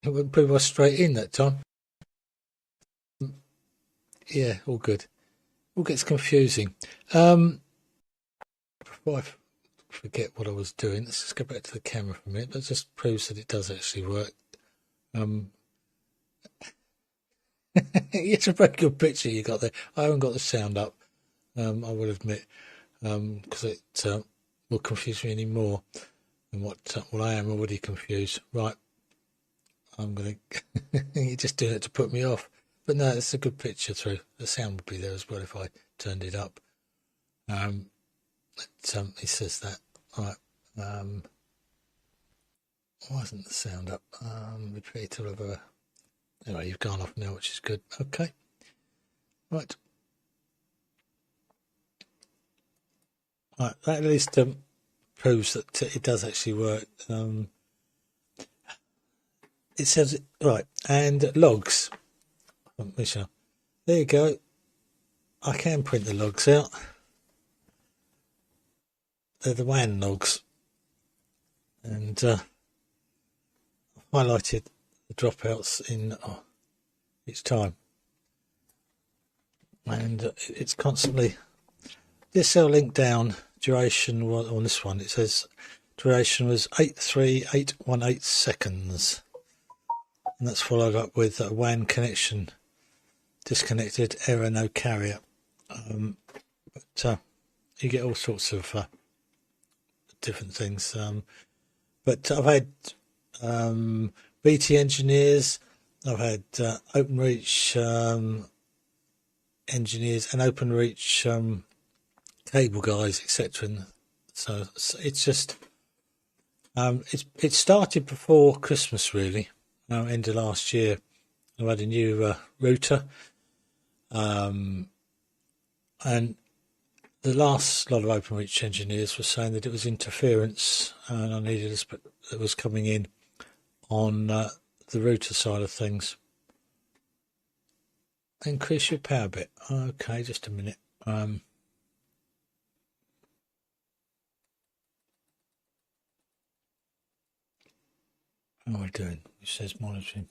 It went pretty well straight in that time. Yeah, all good. All gets confusing. Before I forget what I was doing, let's just go back to the camera for a minute. That just proves that it does actually work. It's a very good picture you got there. I haven't got the sound up, I will admit, because it will confuse me any more than what I am already confused. Right, I'm going to... You're just doing it to put me off. But no, it's a good picture through. The sound would be there as well if I turned it up. He says that. Right. Why isn't the sound up? Repeat all of a... Anyway, you've gone off now, which is good. Okay. Right. Right. That at least proves that it does actually work. It says... Right. And logs. Michelle. There you go. I can print the logs out. They're the WAN logs. And I've highlighted the dropouts in each time. And it's constantly... This cell link down, duration was, on this one, it says duration was 83818 seconds. And that's followed up with a WAN connection. Disconnected, error, no carrier. But you get all sorts of different things. But I've had BT engineers, I've had OpenReach engineers and OpenReach cable guys, etc. So it's just it started before Christmas, really. End of last year. I had a new router, and the last lot of OpenReach engineers were saying that it was interference, and I needed a that was coming in on the router side of things. Increase your power bit. Okay, just a minute. How are we doing? It says monitoring.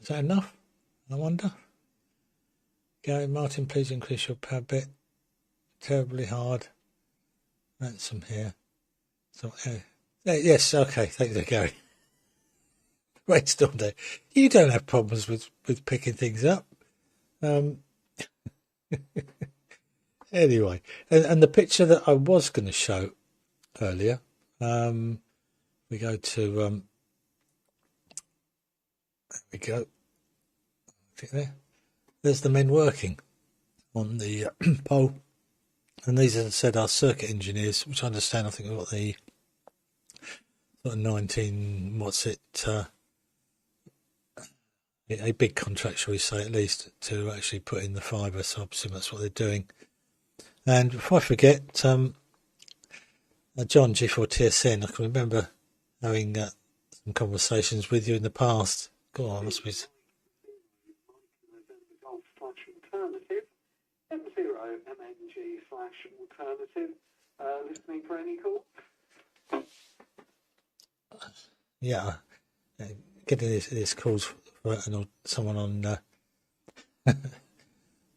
Is that enough? I wonder. Gary Martin, please increase your power bit. Terribly hard. Ransom here. So, yes, okay. Thank you, Gary. Rainstorm Day. You don't have problems with picking things up. Anyway, and the picture that I was going to show earlier, we go to, there we go. There's the men working on the pole. And these, as I said, are circuit engineers, which I understand, I think we've got the sort of 19, what's it, a big contract, shall we say, at least, to actually put in the fibre, so obviously that's what they're doing. And before I forget, John, G4TSN, I can remember having some conversations with you in the past. Go on, must be... M0MNG/alternative. Listening for any call? Yeah, getting this calls for someone on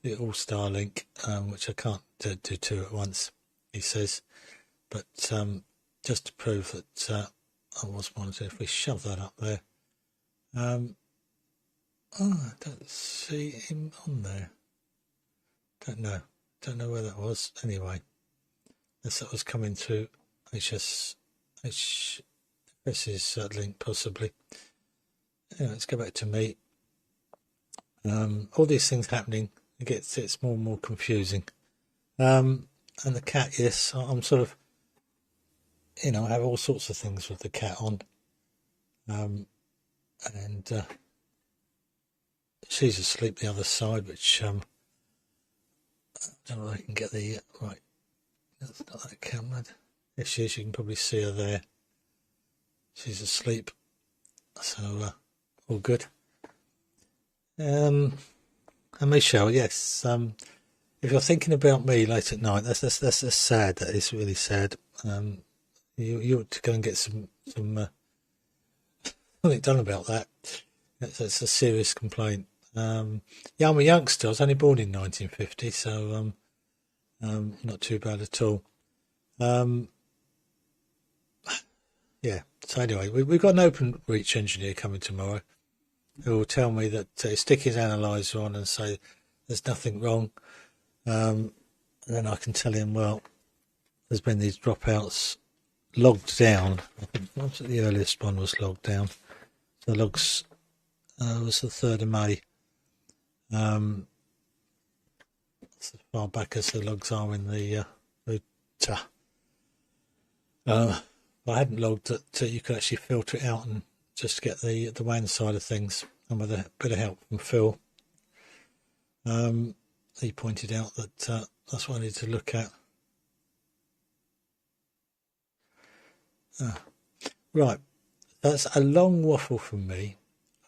the All-Star link, which I can't do two at once, he says. But just to prove that I was monitoring, if we shove that up there. I don't see him on there. Don't know where that was. Anyway, that was coming through HS's link, possibly. Anyway, let's go back to me. All these things happening, it's more and more confusing. And the cat, yes, I'm sort of, I have all sorts of things with the cat on. And she's asleep the other side, which I don't know if I can get the right. That's not that camera. If she is, you can probably see her there. She's asleep, so all good. And Michelle, yes. If you're thinking about me late at night, that's sad. That is really sad. You ought to go and get some something done about that. It's a serious complaint. Yeah, I'm a youngster. I was only born in 1950, so not too bad at all. Yeah. So anyway, we've got an open reach engineer coming tomorrow who will tell me that stick his analyzer on and say there's nothing wrong. And then I can tell him, well, there's been these dropouts logged down. I think once the earliest one was logged down. So the logs was the 3rd of May. As far back as the logs are in the router. I hadn't logged that you could actually filter it out and just get the WAN side of things, and with a bit of help from Phil, he pointed out that that's what I need to look at. Right, that's a long waffle from me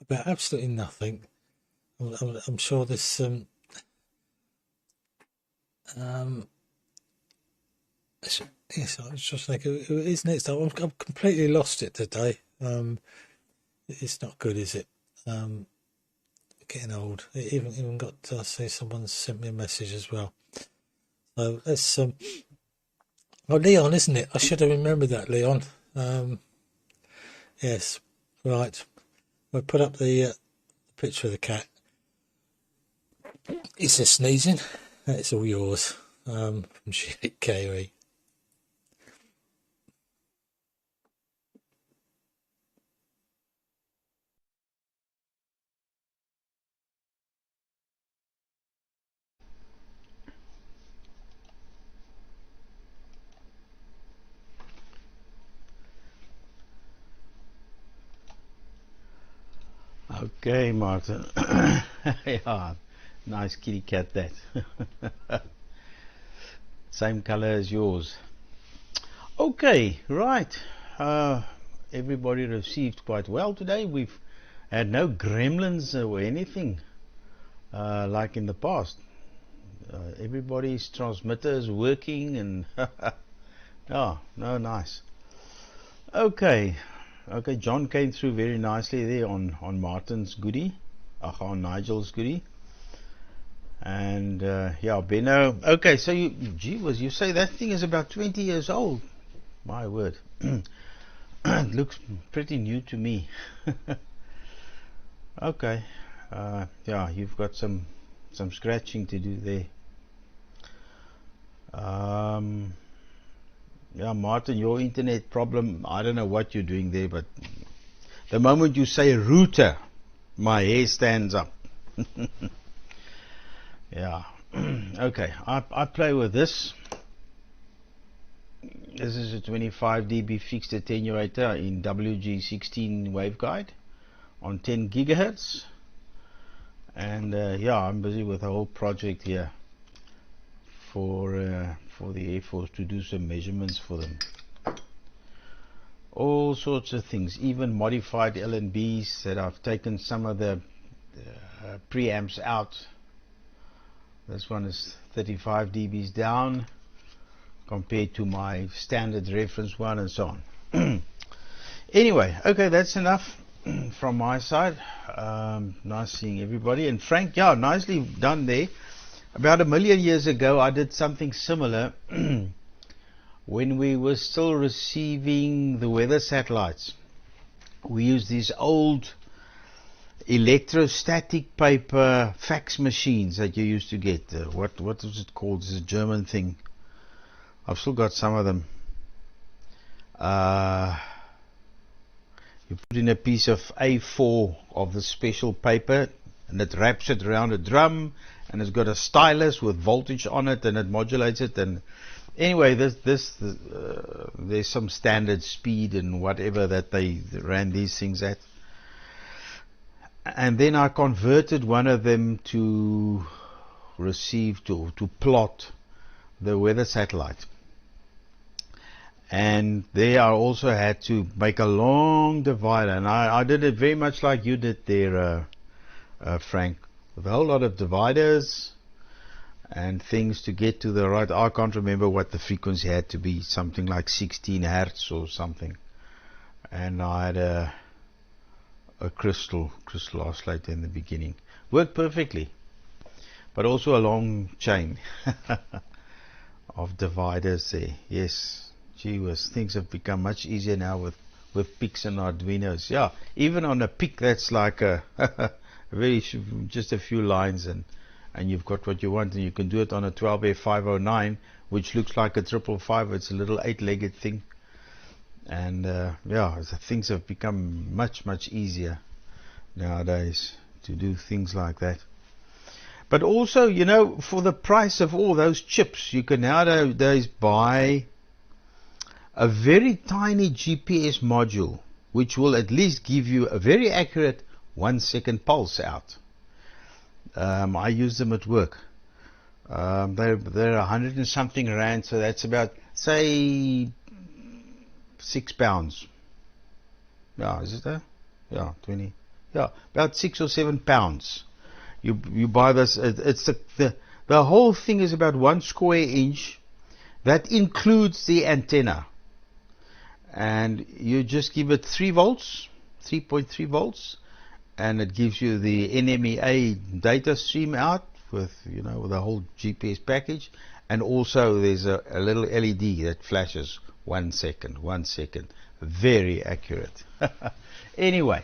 about absolutely nothing. I'm sure this yes, I was just thinking, who is next? I've completely lost it today. It's not good, is it? Getting old. It even got to see someone sent me a message as well. So let's oh, Leon, isn't it? I should have remembered that, Leon. Yes, right. We'll put up the picture of the cat. He says sneezing. It's all yours. From KOE. Okay, Martin. Yeah, nice kitty cat that. Same color as yours. Okay, right. Everybody received quite well today. We've had no gremlins or anything. like in the past. Everybody's transmitter is working, and oh, no, nice. Okay, John came through very nicely there on Martin's goodie, on Nigel's goodie. And yeah, Benno. Okay, so you say that thing is about 20 years old. My word. It looks pretty new to me. Okay. Yeah, you've got some scratching to do there. Yeah, Martin, your internet problem, I don't know what you're doing there, but the moment you say router, my hair stands up. Yeah. Okay, I play with this. This is a 25 dB fixed attenuator in WG16 waveguide on 10 gigahertz. And yeah, I'm busy with a whole project here for the Air Force to do some measurements for them. All sorts of things, even modified LNBs that I've taken some of the preamps out. This one is 35 dBs down compared to my standard reference one, and so on. Anyway, okay, that's enough from my side. Nice seeing everybody. And Frank, yeah, nicely done there. About 1 million years ago, I did something similar when we were still receiving the weather satellites. We used these old electrostatic paper fax machines that you used to get. What was it called? It's a German thing. I've still got some of them. You put in a piece of A4 of the special paper, and it wraps it around a drum, and it's got a stylus with voltage on it, and it modulates it. And anyway, there's some standard speed and whatever that they ran these things at. And then I converted one of them to receive, to plot the weather satellite. And there I also had to make a long divider, and I did it very much like you did there, Frank, with a whole lot of dividers and things to get to the right. I can't remember what the frequency had to be, something like 16 hertz or something. And I had a crystal oscillator in the beginning. Worked perfectly, but also a long chain of dividers there. Yes. Gee whiz, things have become much easier now with PICs and Arduinos. Yeah, even on a PIC that's like a just a few lines, and you've got what you want, and you can do it on a 12F509, which looks like a 555. It's a little 8-legged thing, and yeah, things have become much easier nowadays to do things like that. But also, you know, for the price of all those chips, you can nowadays buy a very tiny GPS module, which will at least give you a very accurate 1-second pulse out. I use them at work. They're 100 and something rand, so that's about, say, £6. Yeah, is it there? Yeah, 20. Yeah, about £6 or £7. You buy this. It's the whole thing is about 1 square inch. That includes the antenna. And you just give it 3 volts, 3.3 volts, and it gives you the NMEA data stream out with, you know, with the whole GPS package. And also there's a little LED that flashes 1 second, 1 second. Very accurate. Anyway,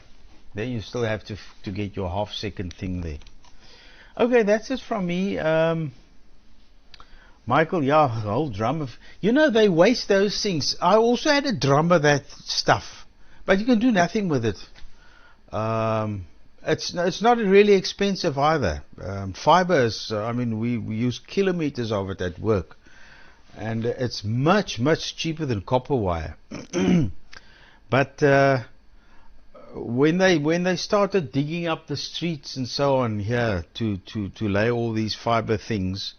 then you still have to get your half-second thing there. Okay, that's it from me. Michael, yeah, a whole drum of, you know, they waste those things. I also had a drum of that stuff, but you can do nothing with it. It's not really expensive either. Fibers, I mean, we use kilometers of it at work, and it's much cheaper than copper wire. But when they started digging up the streets and so on here to lay all these fiber things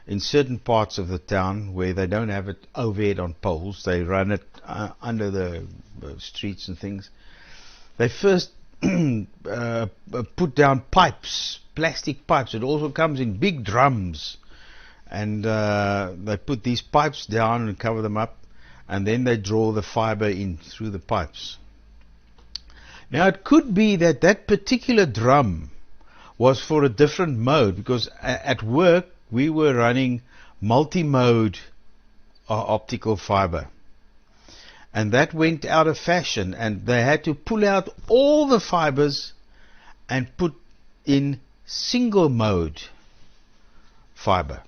in certain parts of the town where they don't have it overhead on poles, they run it under the streets and things. They first put down pipes, plastic pipes. It also comes in big drums, and they put these pipes down and cover them up, and then they draw the fiber in through the pipes. Now it could be that that particular drum was for a different mode, because at work we were running multi-mode optical fiber, and that went out of fashion, and they had to pull out all the fibers and put in single mode fiber.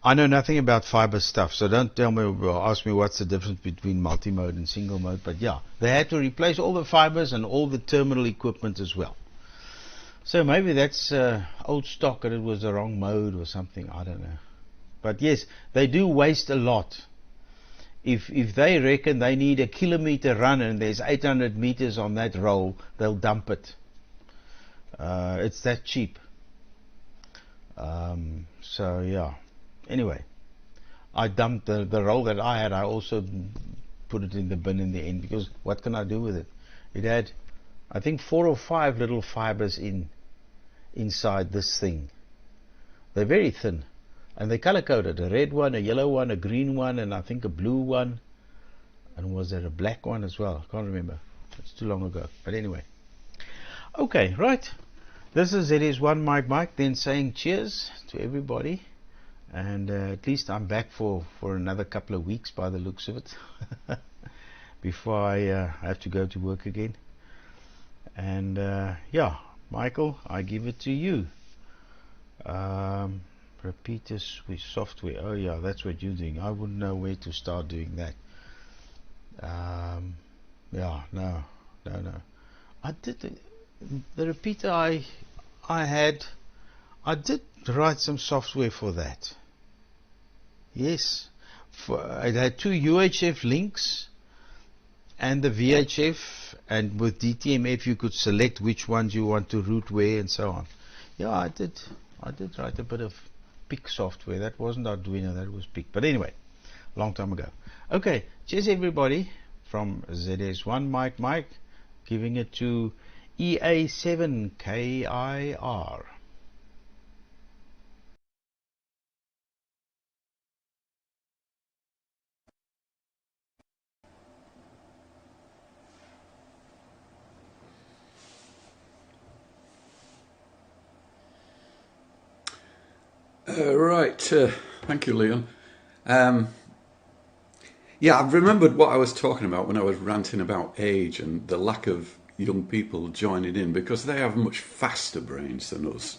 I know nothing about fiber stuff, so don't tell me or ask me what's the difference between multi-mode and single mode, but yeah, they had to replace all the fibers and all the terminal equipment as well. So maybe that's old stock and it was the wrong mode or something, I don't know. But yes, they do waste a lot. If they reckon they need a kilometer run and there's 800 meters on that roll, they'll dump it. It's that cheap. So yeah. Anyway, I dumped the roll that I had. I also put it in the bin in the end, because what can I do with it? It had, I think, 4 or 5 little fibers inside this thing. They're very thin, and they're color coded: a red one, a yellow one, a green one, and I think a blue one. And was there a black one as well? I can't remember. It's too long ago. But anyway, okay, right. This is ZS1 Mike, then saying cheers to everybody. And at least I'm back for another couple of weeks by the looks of it, before I have to go to work again. And yeah, Michael, I give it to you. Repeater switch software. Oh yeah, that's what you're doing. I wouldn't know where to start doing that. Yeah, no. I did the repeater I did write some software for that. Yes, it had 2 UHF links and the VHF, and with DTMF you could select which ones you want to route where and so on. Yeah, I did write a bit of PIC software. That wasn't Arduino, that was PIC. But anyway, long time ago. Okay, cheers everybody from ZS1 Mike, giving it to EA7KIR. Right, thank you, Leon. Yeah, I've remembered what I was talking about when I was ranting about age and the lack of young people joining in, because they have much faster brains than us.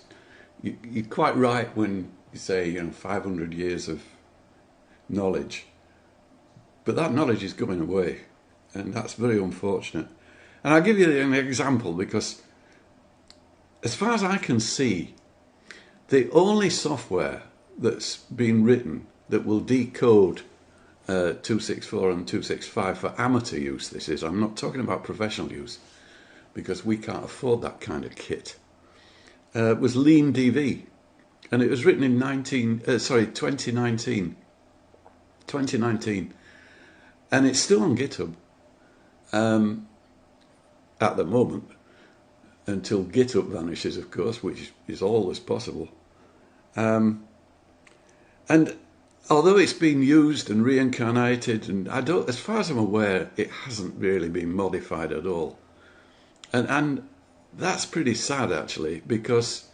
You're quite right when you say, 500 years of knowledge, but that knowledge is going away, and that's very unfortunate. And I'll give you an example, because as far as I can see, the only software that's been written that will decode 264 and 265 for amateur use, this is, I'm not talking about professional use, because we can't afford that kind of kit, was Lean DV, and it was written in 2019, and it's still on GitHub at the moment, until GitHub vanishes, of course, which is always possible. And although it's been used and reincarnated, and as far as I'm aware, it hasn't really been modified at all. And that's pretty sad, actually, because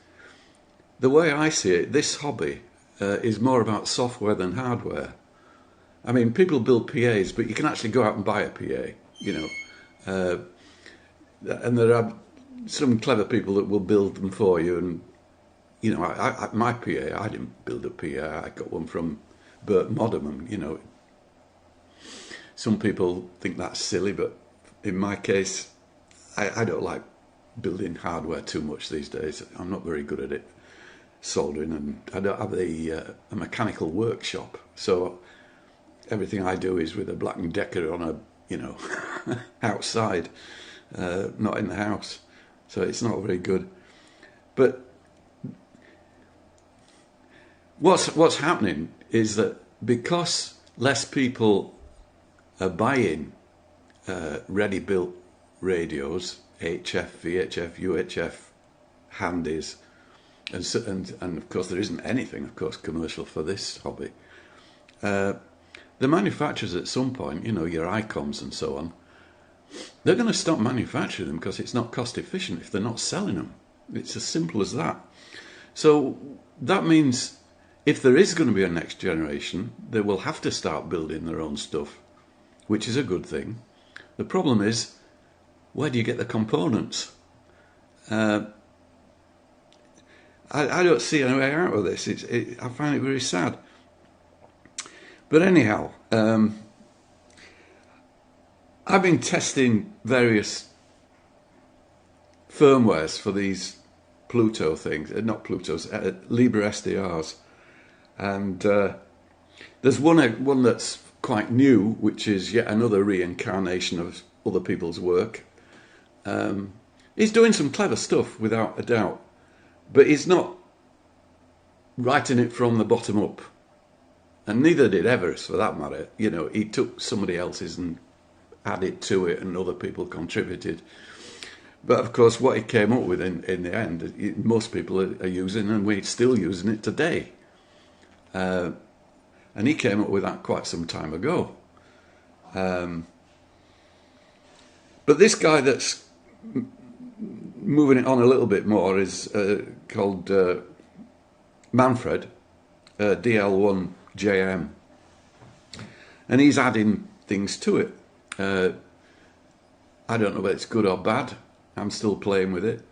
the way I see it, this hobby is more about software than hardware. I mean, people build PAs, but you can actually go out and buy a PA, and there are some clever people that will build them for you. And my PA, I didn't build a PA. I got one from Bert Modderman. Some people think that's silly, but in my case, I don't like building hardware too much these days. I'm not very good at it, soldering, and I don't have a mechanical workshop, so everything I do is with a Black & Decker on a outside, not in the house. So it's not very good. But what's happening is that because less people are buying ready-built radios, HF, VHF, UHF handies, and of course there isn't anything, of course, commercial for this hobby. The manufacturers at some point, you know, your ICOMs and so on, they're going to stop manufacturing them because it's not cost efficient if they're not selling them. It's as simple as that. So that means if there is going to be a next generation, they will have to start building their own stuff, which is a good thing. The problem is, where do you get the components? I don't see any way out of this. I find it very sad. But anyhow, I've been testing various firmwares for these Pluto things, not Plutos, Libra SDRs, and there's one that's quite new, which is yet another reincarnation of other people's work. He's doing some clever stuff, without a doubt, but he's not writing it from the bottom up, and neither did Everest, for that matter. You know, he took somebody else's and added to it, and other people contributed. But of course, what he came up with in the end, most people are using, and we're still using it today. And he came up with that quite some time ago. But this guy that's moving it on a little bit more is called Manfred, DL1JM. And he's adding things to it. I don't know whether it's good or bad. I'm still playing with it.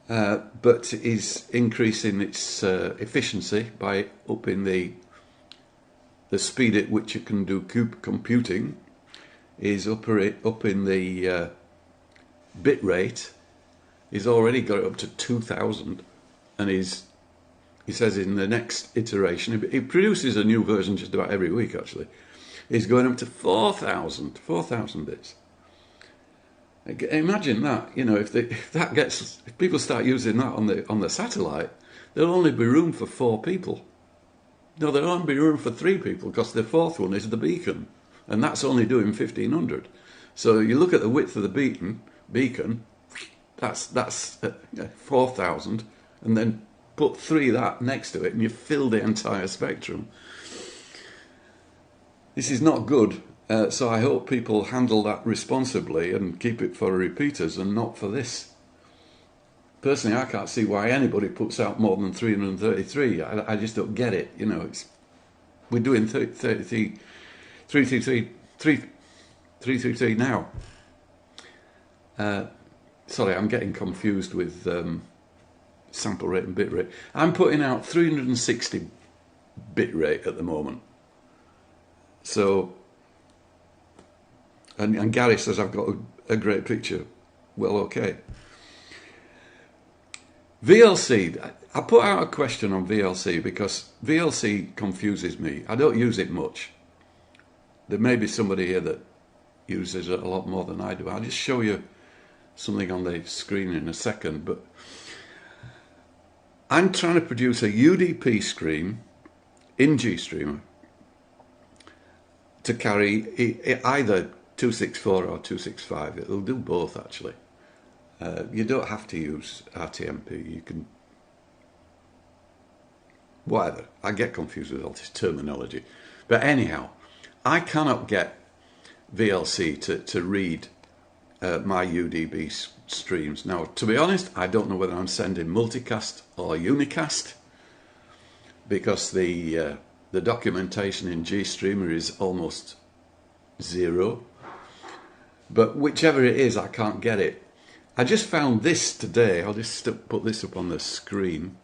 But he's increasing its efficiency by upping the speed at which you can do computing. He's upping the bit rate. He's already got it up to 2,000, and he says in the next iteration, he produces a new version just about every week actually, he's going up to 4,000 bits. Imagine that, you know, if people start using that on the satellite, there'll only be room for 4 people. No, there'll only be room for 3 people, because the fourth one is the beacon, and that's only doing 1,500. So you look at the width of the beacon, that's 4,000, and then put 3 that next to it, and you fill the entire spectrum. This is not good. So I hope people handle that responsibly and keep it for repeaters and not for this. Personally, I can't see why anybody puts out more than 333. I just don't get it. You know, we're doing 333 now. Sorry, I'm getting confused with sample rate and bit rate. I'm putting out 360 bit rate at the moment. So. And Gary says I've got a great picture. Well, okay. VLC. I put out a question on VLC because VLC confuses me. I don't use it much. There may be somebody here that uses it a lot more than I do. I'll just show you something on the screen in a second. But I'm trying to produce a UDP stream in GStreamer to carry either 264 or 265. It'll do both actually. You don't have to use RTMP. You can whatever. I get confused with all this terminology. But anyhow, I cannot get VLC to read my UDB streams. Now, to be honest, I don't know whether I'm sending multicast or unicast, because the documentation in GStreamer is almost 0. But whichever it is, I can't get it. I just found this today. I'll just put this up on the screen.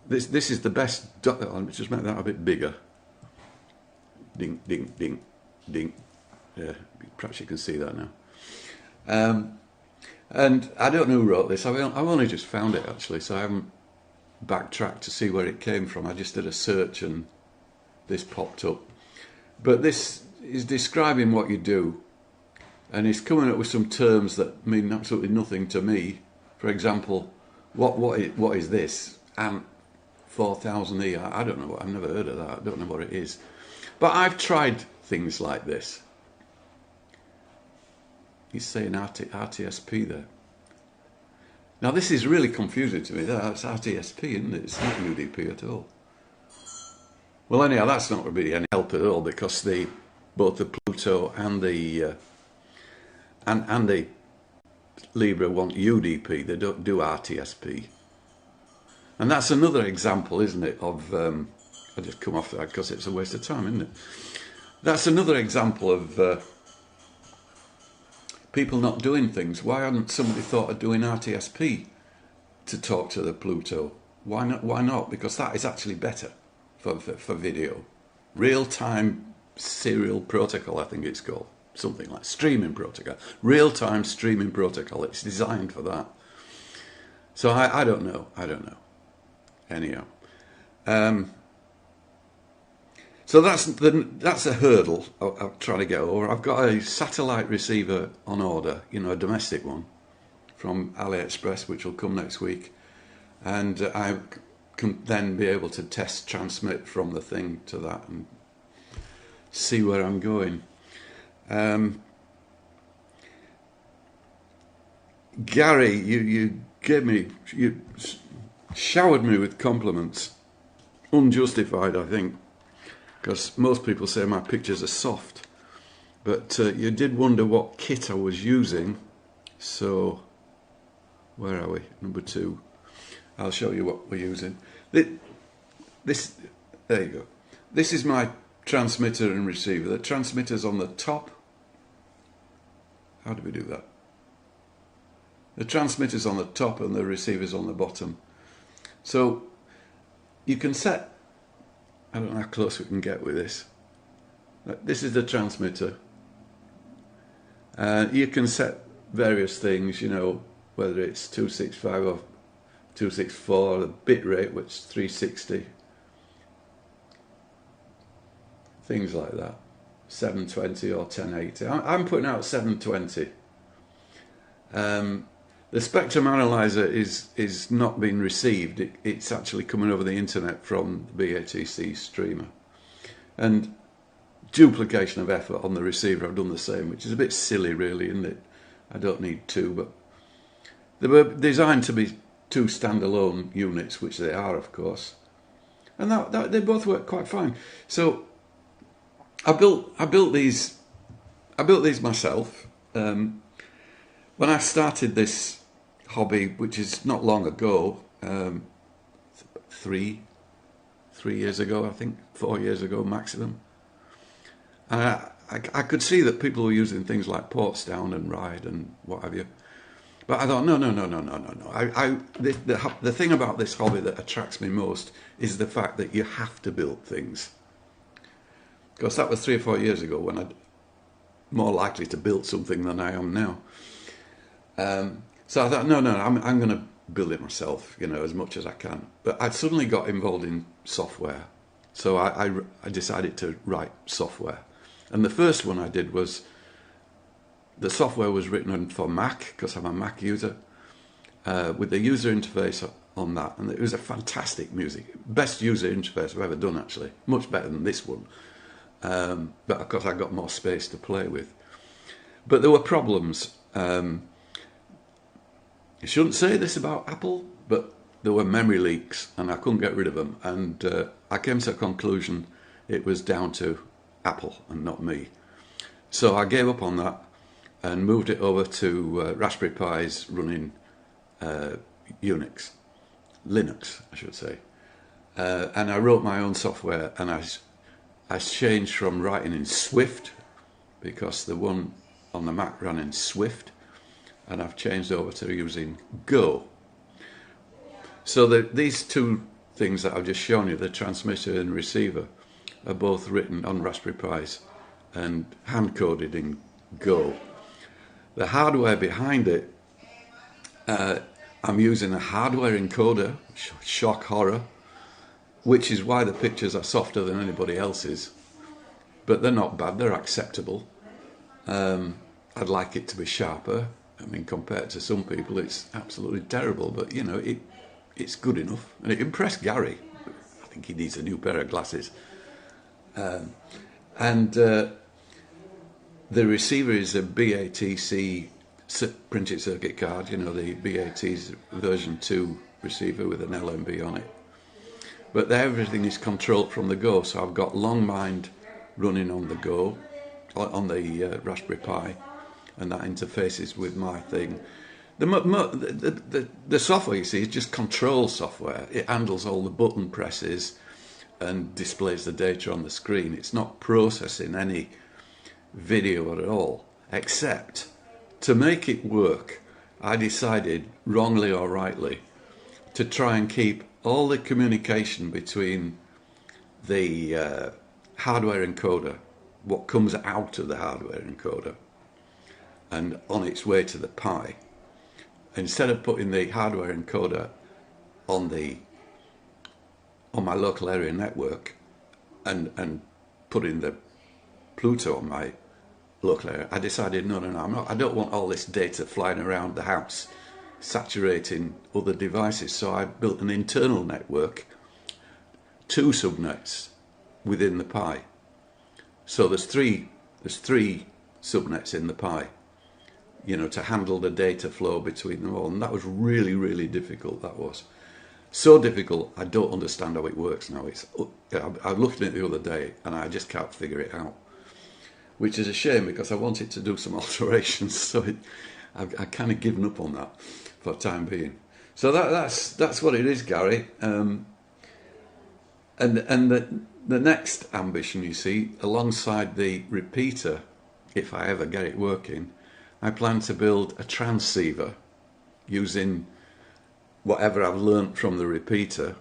This is the best. Let me just make that a bit bigger. Ding, ding, ding, ding. Yeah, perhaps you can see that now. And I don't know who wrote this. I've only just found it actually, so I haven't backtracked to see where it came from. I just did a search and this popped up. But this is describing what you do. And he's coming up with some terms that mean absolutely nothing to me. For example, what is this? ANT 4000E. I don't know. I've never heard of that. I don't know what it is. But I've tried things like this. He's saying RTSP there. Now this is really confusing to me. That's RTSP, isn't it? It's not UDP at all. Well, anyhow, that's not really any help at all, because both the Pluto and the Libra want UDP. They don't do RTSP. And that's another example, isn't it, of... I just come off that because it's a waste of time, isn't it? That's another example of people not doing things. Why hadn't somebody thought of doing RTSP to talk to the Pluto? Why not? Why not? Because that is actually better for video. Real-time serial protocol, I think it's called. Something like streaming protocol. Real-time streaming protocol. It's designed for that. So I don't know. I don't know. Anyhow. So that's a hurdle I'm trying to get over. I've got a satellite receiver on order, you know, a domestic one from AliExpress, which will come next week, and I can then be able to test transmit from the thing to that and see where I'm going. Gary, you showered me with compliments, unjustified, I think. Because most people say my pictures are soft, but you did wonder what kit I was using. So where are we? Number 2. I'll show you what we're using. There you go. This is my transmitter and receiver. The transmitter's on the top. How do we do that? The transmitter's on the top and the receiver's on the bottom. So you can set... I don't know how close we can get with this. This is the transmitter. You can set various things, you know, whether it's 265 or 264, the bit rate, which is 360. Things like that. 720 or 1080. I'm putting out 720. The spectrum analyzer is not being received. It's actually coming over the internet from the BATC streamer. And duplication of effort on the receiver, I've done the same, which is a bit silly really, isn't it? I don't need 2, but they were designed to be 2 standalone units, which they are, of course. And that they both work quite fine. So I built these myself. When I started this hobby, which is not long ago, 3 years ago, I think, 4 years ago maximum, and I could see that people were using things like Portsdown and Ride and what have you. But I thought, no. The thing about this hobby that attracts me most is the fact that you have to build things. Because that was 3 or 4 years ago when I'd more likely to build something than I am now. So I thought, no, I'm going to build it myself, you know, as much as I can. But I suddenly got involved in software. So I decided to write software. And the first one I did was, the software was written for Mac, because I'm a Mac user, with the user interface on that. And it was a fantastic best user interface I've ever done, actually. Much better than this one. But of course I got more space to play with. But there were problems. I shouldn't say this about Apple, but there were memory leaks and I couldn't get rid of them. And I came to a conclusion it was down to Apple and not me. So I gave up on that and moved it over to Raspberry Pis running Linux, I should say. And I wrote my own software, and I changed from writing in Swift, because the one on the Mac ran in Swift, and I've changed over to using Go. So these 2 things that I've just shown you, the transmitter and receiver, are both written on Raspberry Pis and hand-coded in Go. The hardware behind it, I'm using a hardware encoder, shock horror, which is why the pictures are softer than anybody else's. But they're not bad, they're acceptable. I'd like it to be sharper. I mean, compared to some people, it's absolutely terrible, but, you know, it's good enough. And it impressed Gary. I think he needs a new pair of glasses. The receiver is a BATC printed circuit card, you know, the BAT's version 2 receiver with an LMB on it. But everything is controlled from the go, so I've got LongMind running on the go, on the Raspberry Pi, and that interfaces with my thing. The software, you see, is just control software. It handles all the button presses and displays the data on the screen. It's not processing any video at all, except to make it work, I decided, wrongly or rightly, to try and keep all the communication between the hardware encoder, what comes out of the hardware encoder, and on its way to the Pi. Instead of putting the hardware encoder on my local area network and putting the Pluto on my local area, I decided no, I don't want all this data flying around the house saturating other devices. So I built an internal network, 2 subnets within the Pi. So there's three subnets in the Pi, you know, to handle the data flow between them all. And that was really, really difficult. That was so difficult. I don't understand how it works now. I looked at it the other day and I just can't figure it out, which is a shame because I wanted to do some alterations. So I've kind of given up on that for the time being. So that's what it is, Gary. And the next ambition, you see, alongside the repeater, if I ever get it working, I plan to build a transceiver using whatever I've learnt from the repeater,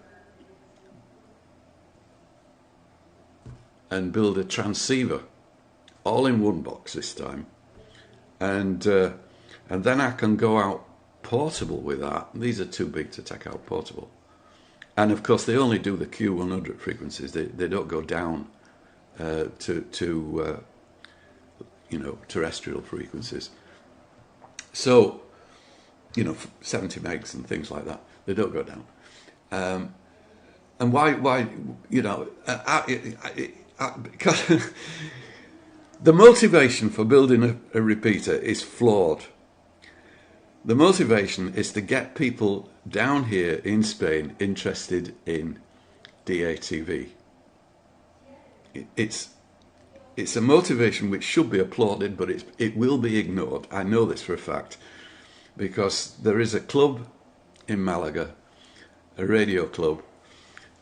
and build a transceiver all in one box this time, and then I can go out portable with that. These are too big to take out portable, and of course they only do the QO-100 frequencies. They don't go down to you know, terrestrial frequencies. So, you know, 70 megs and things like that, they don't go down. And why, you know, because the motivation for building a repeater is flawed. The motivation is to get people down here in Spain interested in DATV. It's a motivation which should be applauded, but it will be ignored. I know this for a fact, because there is a club in Malaga, a radio club,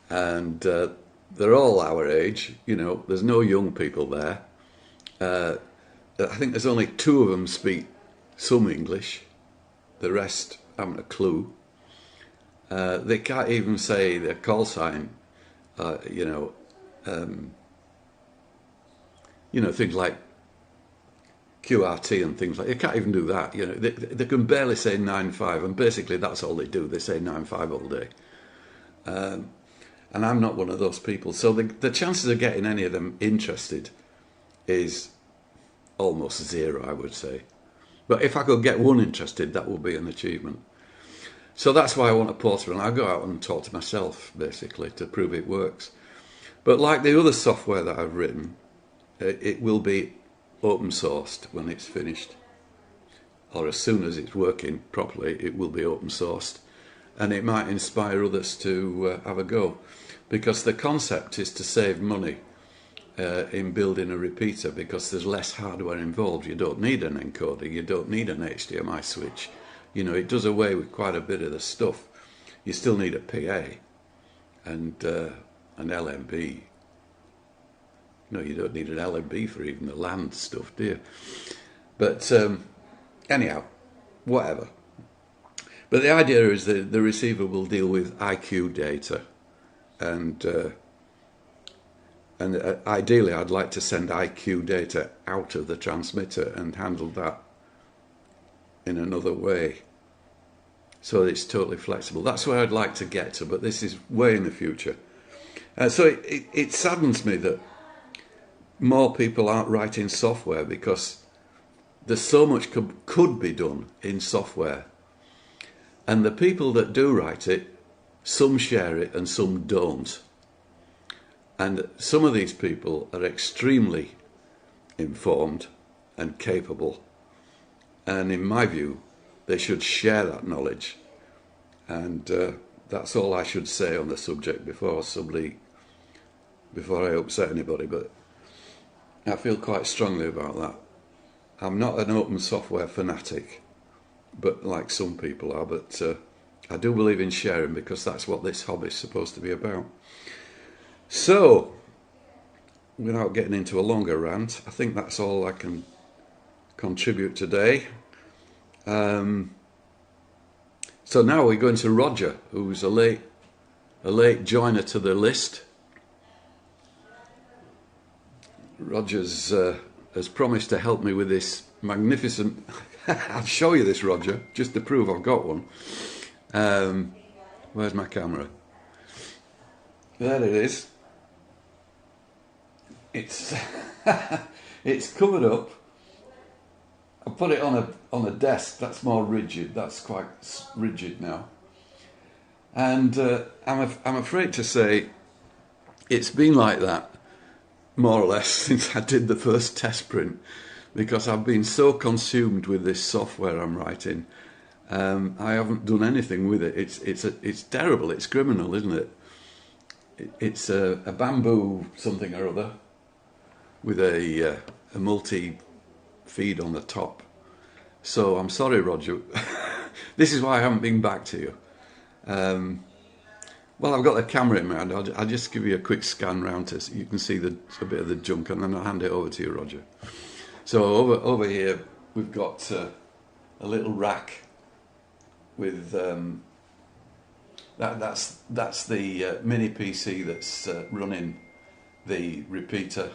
and they're all our age. You know, there's no young people there. I think there's only 2 of them speak some English. The rest haven't a clue. They can't even say their call sign, you know, things like QRT and things like that. They can't even do that. You know, they can barely say 9.5, and basically that's all they do. They say 9.5 all day. And I'm not one of those people. So the chances of getting any of them interested is almost 0, I would say. But if I could get one interested, that would be an achievement. So that's why I want a portable, and I go out and talk to myself, basically, to prove it works. But like the other software that I've written, it will be open sourced when it's finished, or as soon as it's working properly, it will be open sourced, and it might inspire others to have a go, because the concept is to save money in building a repeater, because there's less hardware involved. You don't need an encoder, you don't need an HDMI switch. You know, it does away with quite a bit of the stuff. You still need a PA and an LMB. No, you don't need an LMB for even the land stuff, do you? But anyhow, whatever. But the idea is that the receiver will deal with IQ data, and ideally I'd like to send IQ data out of the transmitter and handle that in another way, so that it's totally flexible. That's where I'd like to get to, but this is way in the future. So it saddens me that more people aren't writing software, because there's so much could be done in software, and the people that do write it, some share it and some don't. And some of these people are extremely informed and capable. And in my view, they should share that knowledge. And that's all I should say on the subject before I upset anybody. But I feel quite strongly about that. I'm not an open software fanatic, but like some people are. But I do believe in sharing, because that's what this hobby is supposed to be about. So, without getting into a longer rant, I think that's all I can contribute today. So now we're going to Roger, who's a late joiner to the list. Roger's has promised to help me with this magnificent... I'll show you this, Roger, just to prove I've got one. Where's my camera? There it is. It's it's covered up. I put it on a desk. That's more rigid. That's quite rigid now. And I'm afraid to say it's been like that more or less since I did the first test print, because I've been so consumed with this software I'm writing. I haven't done anything with it. It's terrible. It's criminal, isn't it? It's a bamboo something or other with a multi-feed on the top. So I'm sorry, Roger. This is why I haven't been back to you. Well, I've got the camera in my hand. I'll just give you a quick scan round so you can see a bit of the junk, and then I'll hand it over to you, Roger. So over here we've got a little rack with that's the mini PC that's running the repeater,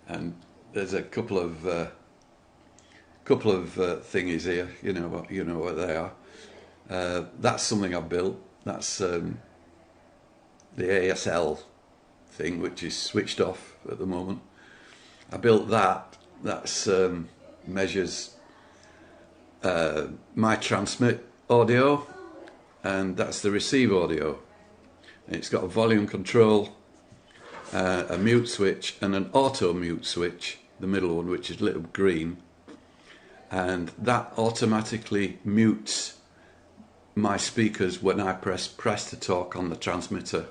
and there's a couple of thingies here. You know what they are. That's something I built. That's the ASL thing, which is switched off at the moment. I built that. That's measures my transmit audio, and that's the receive audio. And it's got a volume control, a mute switch, and an auto mute switch, the middle one, which is little green, and that automatically mutes my speakers when I press to talk on the transmitter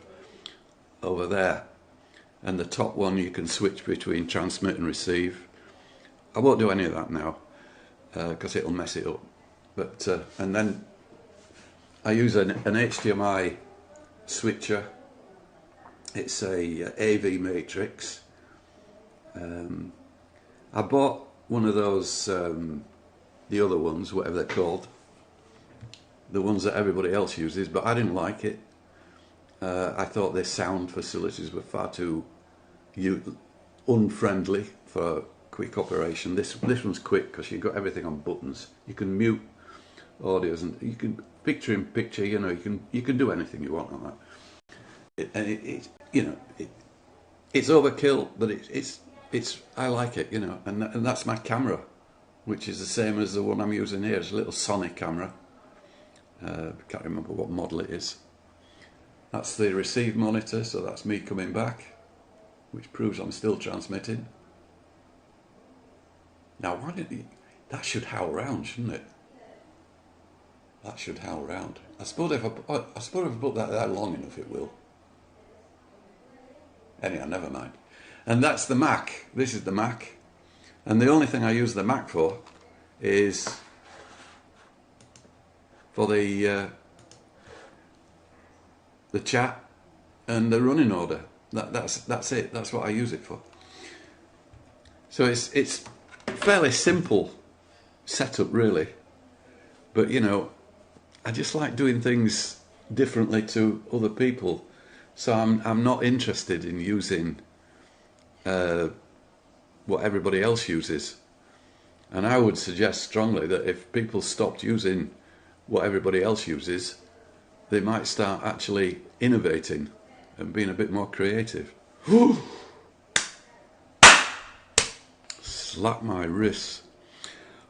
over there. And the top one you can switch between transmit and receive. I won't do any of that now because it'll mess it up. But and then I use an HDMI switcher. It's a AV matrix. I bought one of those, the other ones, whatever they're called, the ones that everybody else uses, but I didn't like it. I thought their sound facilities were far too unfriendly for quick operation. This one's quick because you've got everything on buttons. You can mute audios, and you can picture in picture. You know, you can do anything you want on that. It's overkill, but it's I like it. You know, and that's my camera, which is the same as the one I'm using here. It's a little Sony camera. I can't remember what model it is. That's the receive monitor, so that's me coming back, which proves I'm still transmitting. Now, why did that should howl round, shouldn't it? That should howl round. I suppose if I put that there long enough, it will. Anyhow, never mind. And that's the Mac. This is the Mac, and the only thing I use the Mac for is for the chat and the running order. That's it. That's what I use it for. So it's fairly simple setup, really. But you know, I just like doing things differently to other people. So I'm not interested in using what everybody else uses. And I would suggest strongly that if people stopped using what everybody else uses, they might start actually innovating and being a bit more creative. Slap my wrists.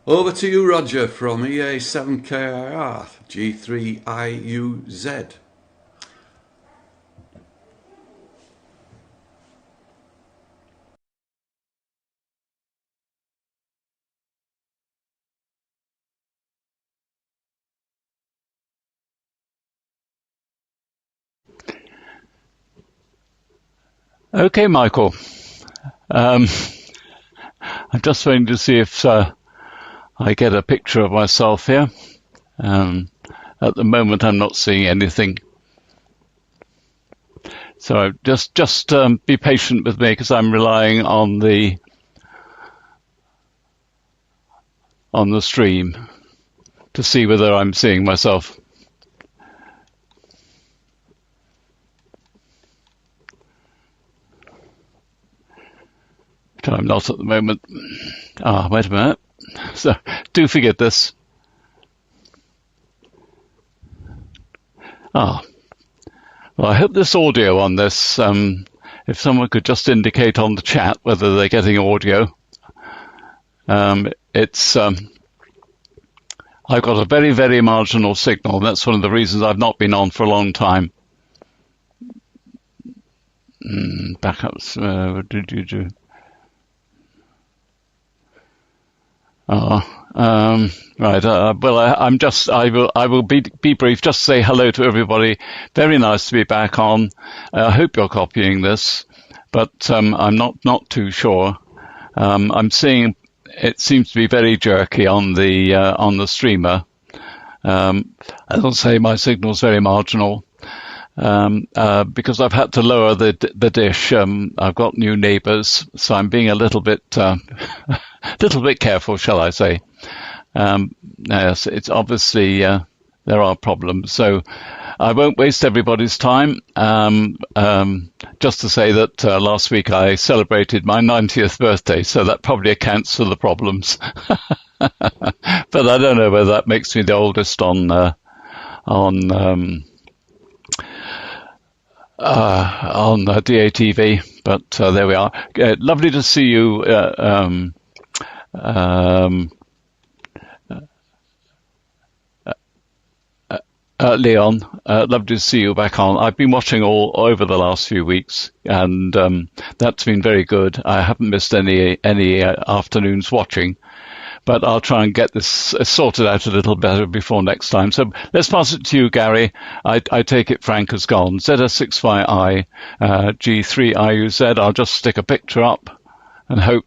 Over to you, Roger, from EA7KIR G3IUZ. Okay, Michael. I'm just waiting to see if I get a picture of myself here. At the moment, I'm not seeing anything. So just be patient with me, because I'm relying on the stream to see whether I'm seeing myself. So I'm not at the moment. Wait a minute. So do forget this. Well, I hope this audio on this, if someone could just indicate on the chat whether they're getting audio. It's I've got a very, very marginal signal. That's one of the reasons I've not been on for a long time. Backups. What did you do? Right. Well, I will be brief. Just say hello to everybody. Very nice to be back on. I hope you're copying this, but I'm not too sure. I'm seeing it seems to be very jerky on the streamer. As I say, my signal's very marginal. Because I've had to lower the dish. I've got new neighbours, so I'm being a little bit careful, shall I say? Yes, it's obviously there are problems. So I won't waste everybody's time. Just to say that last week I celebrated my 90th birthday, so that probably accounts for the problems. But I don't know whether that makes me the oldest on DATV, but there we are. Lovely to see you, Leon. Lovely to see you back on. I've been watching all over the last few weeks, and that's been very good. I haven't missed any afternoons watching, but I'll try and get this sorted out a little better before next time. So let's pass it to you, Gary. I take it Frank has gone. ZS6YI, G3IUZ. I'll just stick a picture up and hope.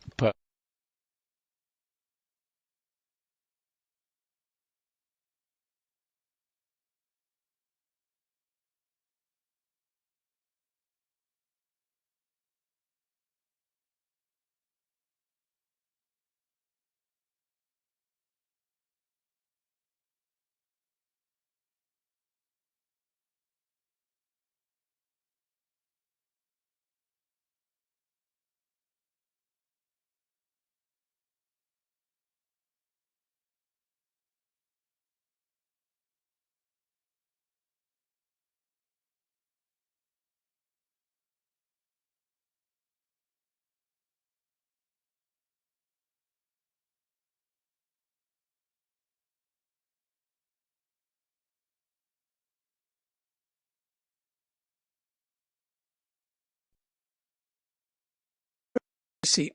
See,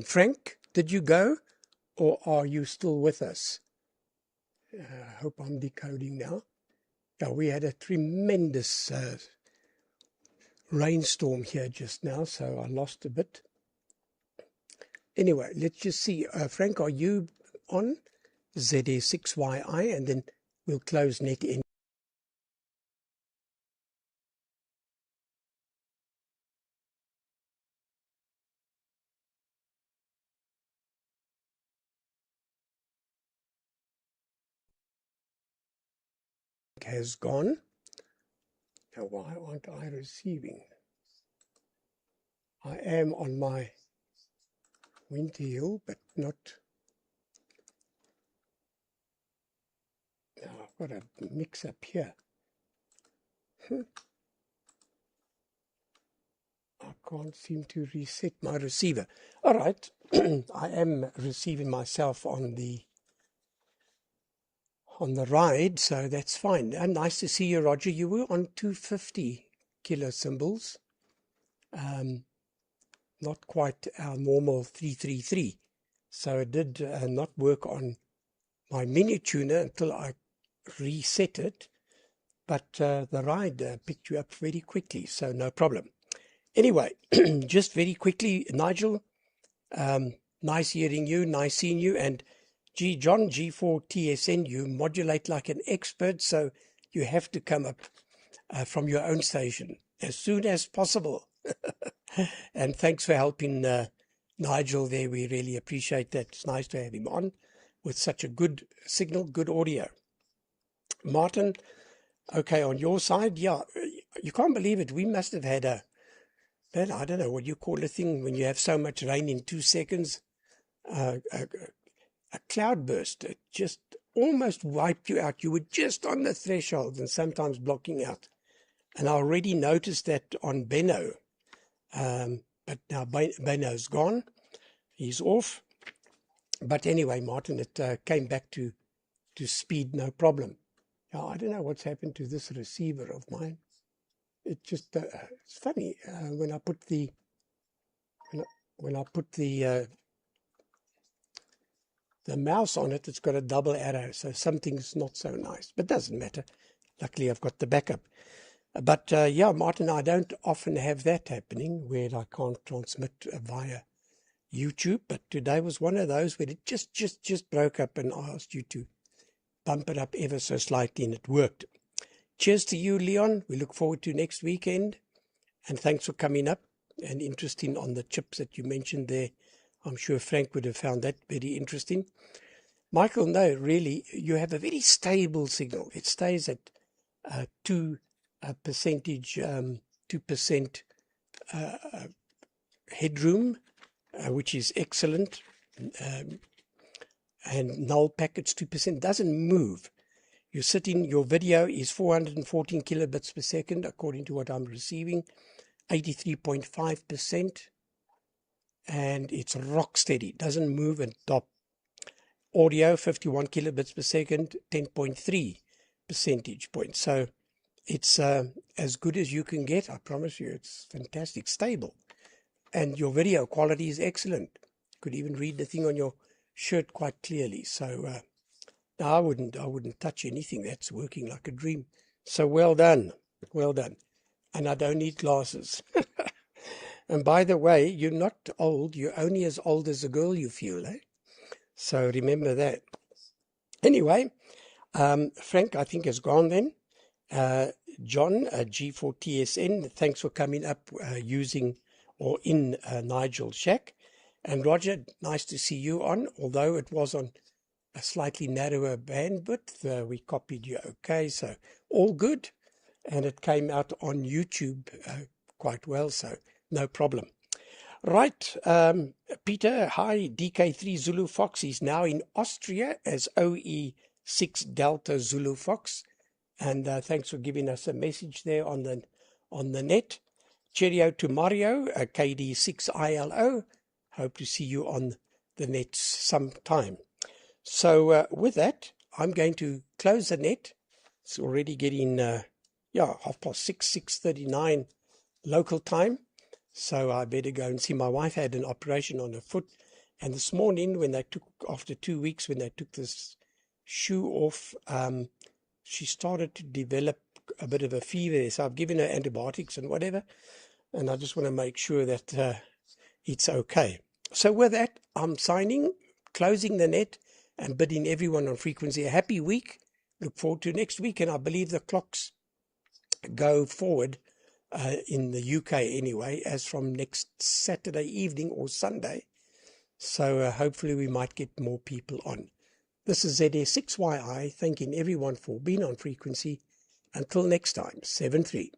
Frank, did you go, or are you still with us? I hope I'm decoding now. Yeah, we had a tremendous rainstorm here just now, so I lost a bit. Anyway, let's just see. Frank, are you on ZA6YI? And then we'll close net in. Has gone. Now, why aren't I receiving? I am on my winter hill, but not. Now, I've got a mix up here. I can't seem to reset my receiver. All right, I am receiving myself on the ride, so that's fine. And nice to see you, Roger. You were on 250 kilosymbols. Not quite our normal 333. So it did not work on my mini tuner until I reset it. But the ride picked you up very quickly, so no problem. Anyway, just very quickly, Nigel, nice hearing you, nice seeing you. And John, G4TSN, you modulate like an expert, so you have to come up from your own station as soon as possible. And thanks for helping Nigel there. We really appreciate that. It's nice to have him on with such a good signal, good audio. Martin, okay, on your side, yeah, you can't believe it. We must have had I don't know what you call a thing when you have so much rain in 2 seconds, a cloudburst. It just almost wiped you out. You were just on the threshold and sometimes blocking out. And I already noticed that on Benno. But now Benno's gone. He's off. But anyway, Martin, it came back to speed, no problem. Now, I don't know what's happened to this receiver of mine. It just, it's funny, when I put the mouse on it, it's got a double arrow, so something's not so nice, but doesn't matter. Luckily, I've got the backup. But yeah, Martin, I don't often have that happening where I can't transmit via YouTube, but today was one of those where it just broke up, and I asked you to bump it up ever so slightly, and it worked. Cheers to you, Leon. We look forward to next weekend, and thanks for coming up and interesting on the chips that you mentioned there. I'm sure Frank would have found that very interesting. Michael, no, really, you have a very stable signal. It stays at 2% headroom, which is excellent. And null packets 2% doesn't move. You're sitting, your video is 414 kilobits per second, according to what I'm receiving, 83.5%. And it's rock steady, doesn't move and stop. Audio, 51 kilobits per second, 10.3 percentage points. So it's as good as you can get, I promise you. It's fantastic, stable. And your video quality is excellent. You could even read the thing on your shirt quite clearly. So no, I wouldn't touch anything. That's working like a dream. So well done, well done. And I don't need glasses. And by the way, you're not old. You're only as old as a girl you feel, eh? So remember that. Anyway, Frank, I think, has gone then. John, G4TSN, thanks for coming up using or in Nigel's shack. And Roger, nice to see you on, although it was on a slightly narrower bandwidth. We copied you okay, so all good. And it came out on YouTube quite well, so no problem. Right, Peter, hi, DK3 Zulu Fox. He's now in Austria as OE6 Delta Zulu Fox. And thanks for giving us a message there on the net. Cheerio to Mario, KD6ILO. Hope to see you on the net sometime. So with that, I'm going to close the net. It's already getting, 6:39 local time. So I better go and see. My wife had an operation on her foot. And this morning, after 2 weeks, when they took this shoe off, she started to develop a bit of a fever. So I've given her antibiotics and whatever. And I just want to make sure that it's okay. So with that, I'm signing, closing the net, and bidding everyone on frequency a happy week. Look forward to next week. And I believe the clocks go forward in the UK anyway, as from next Saturday evening or Sunday. So hopefully we might get more people on. This is ZS6YI, thanking everyone for being on frequency. Until next time, 7-3.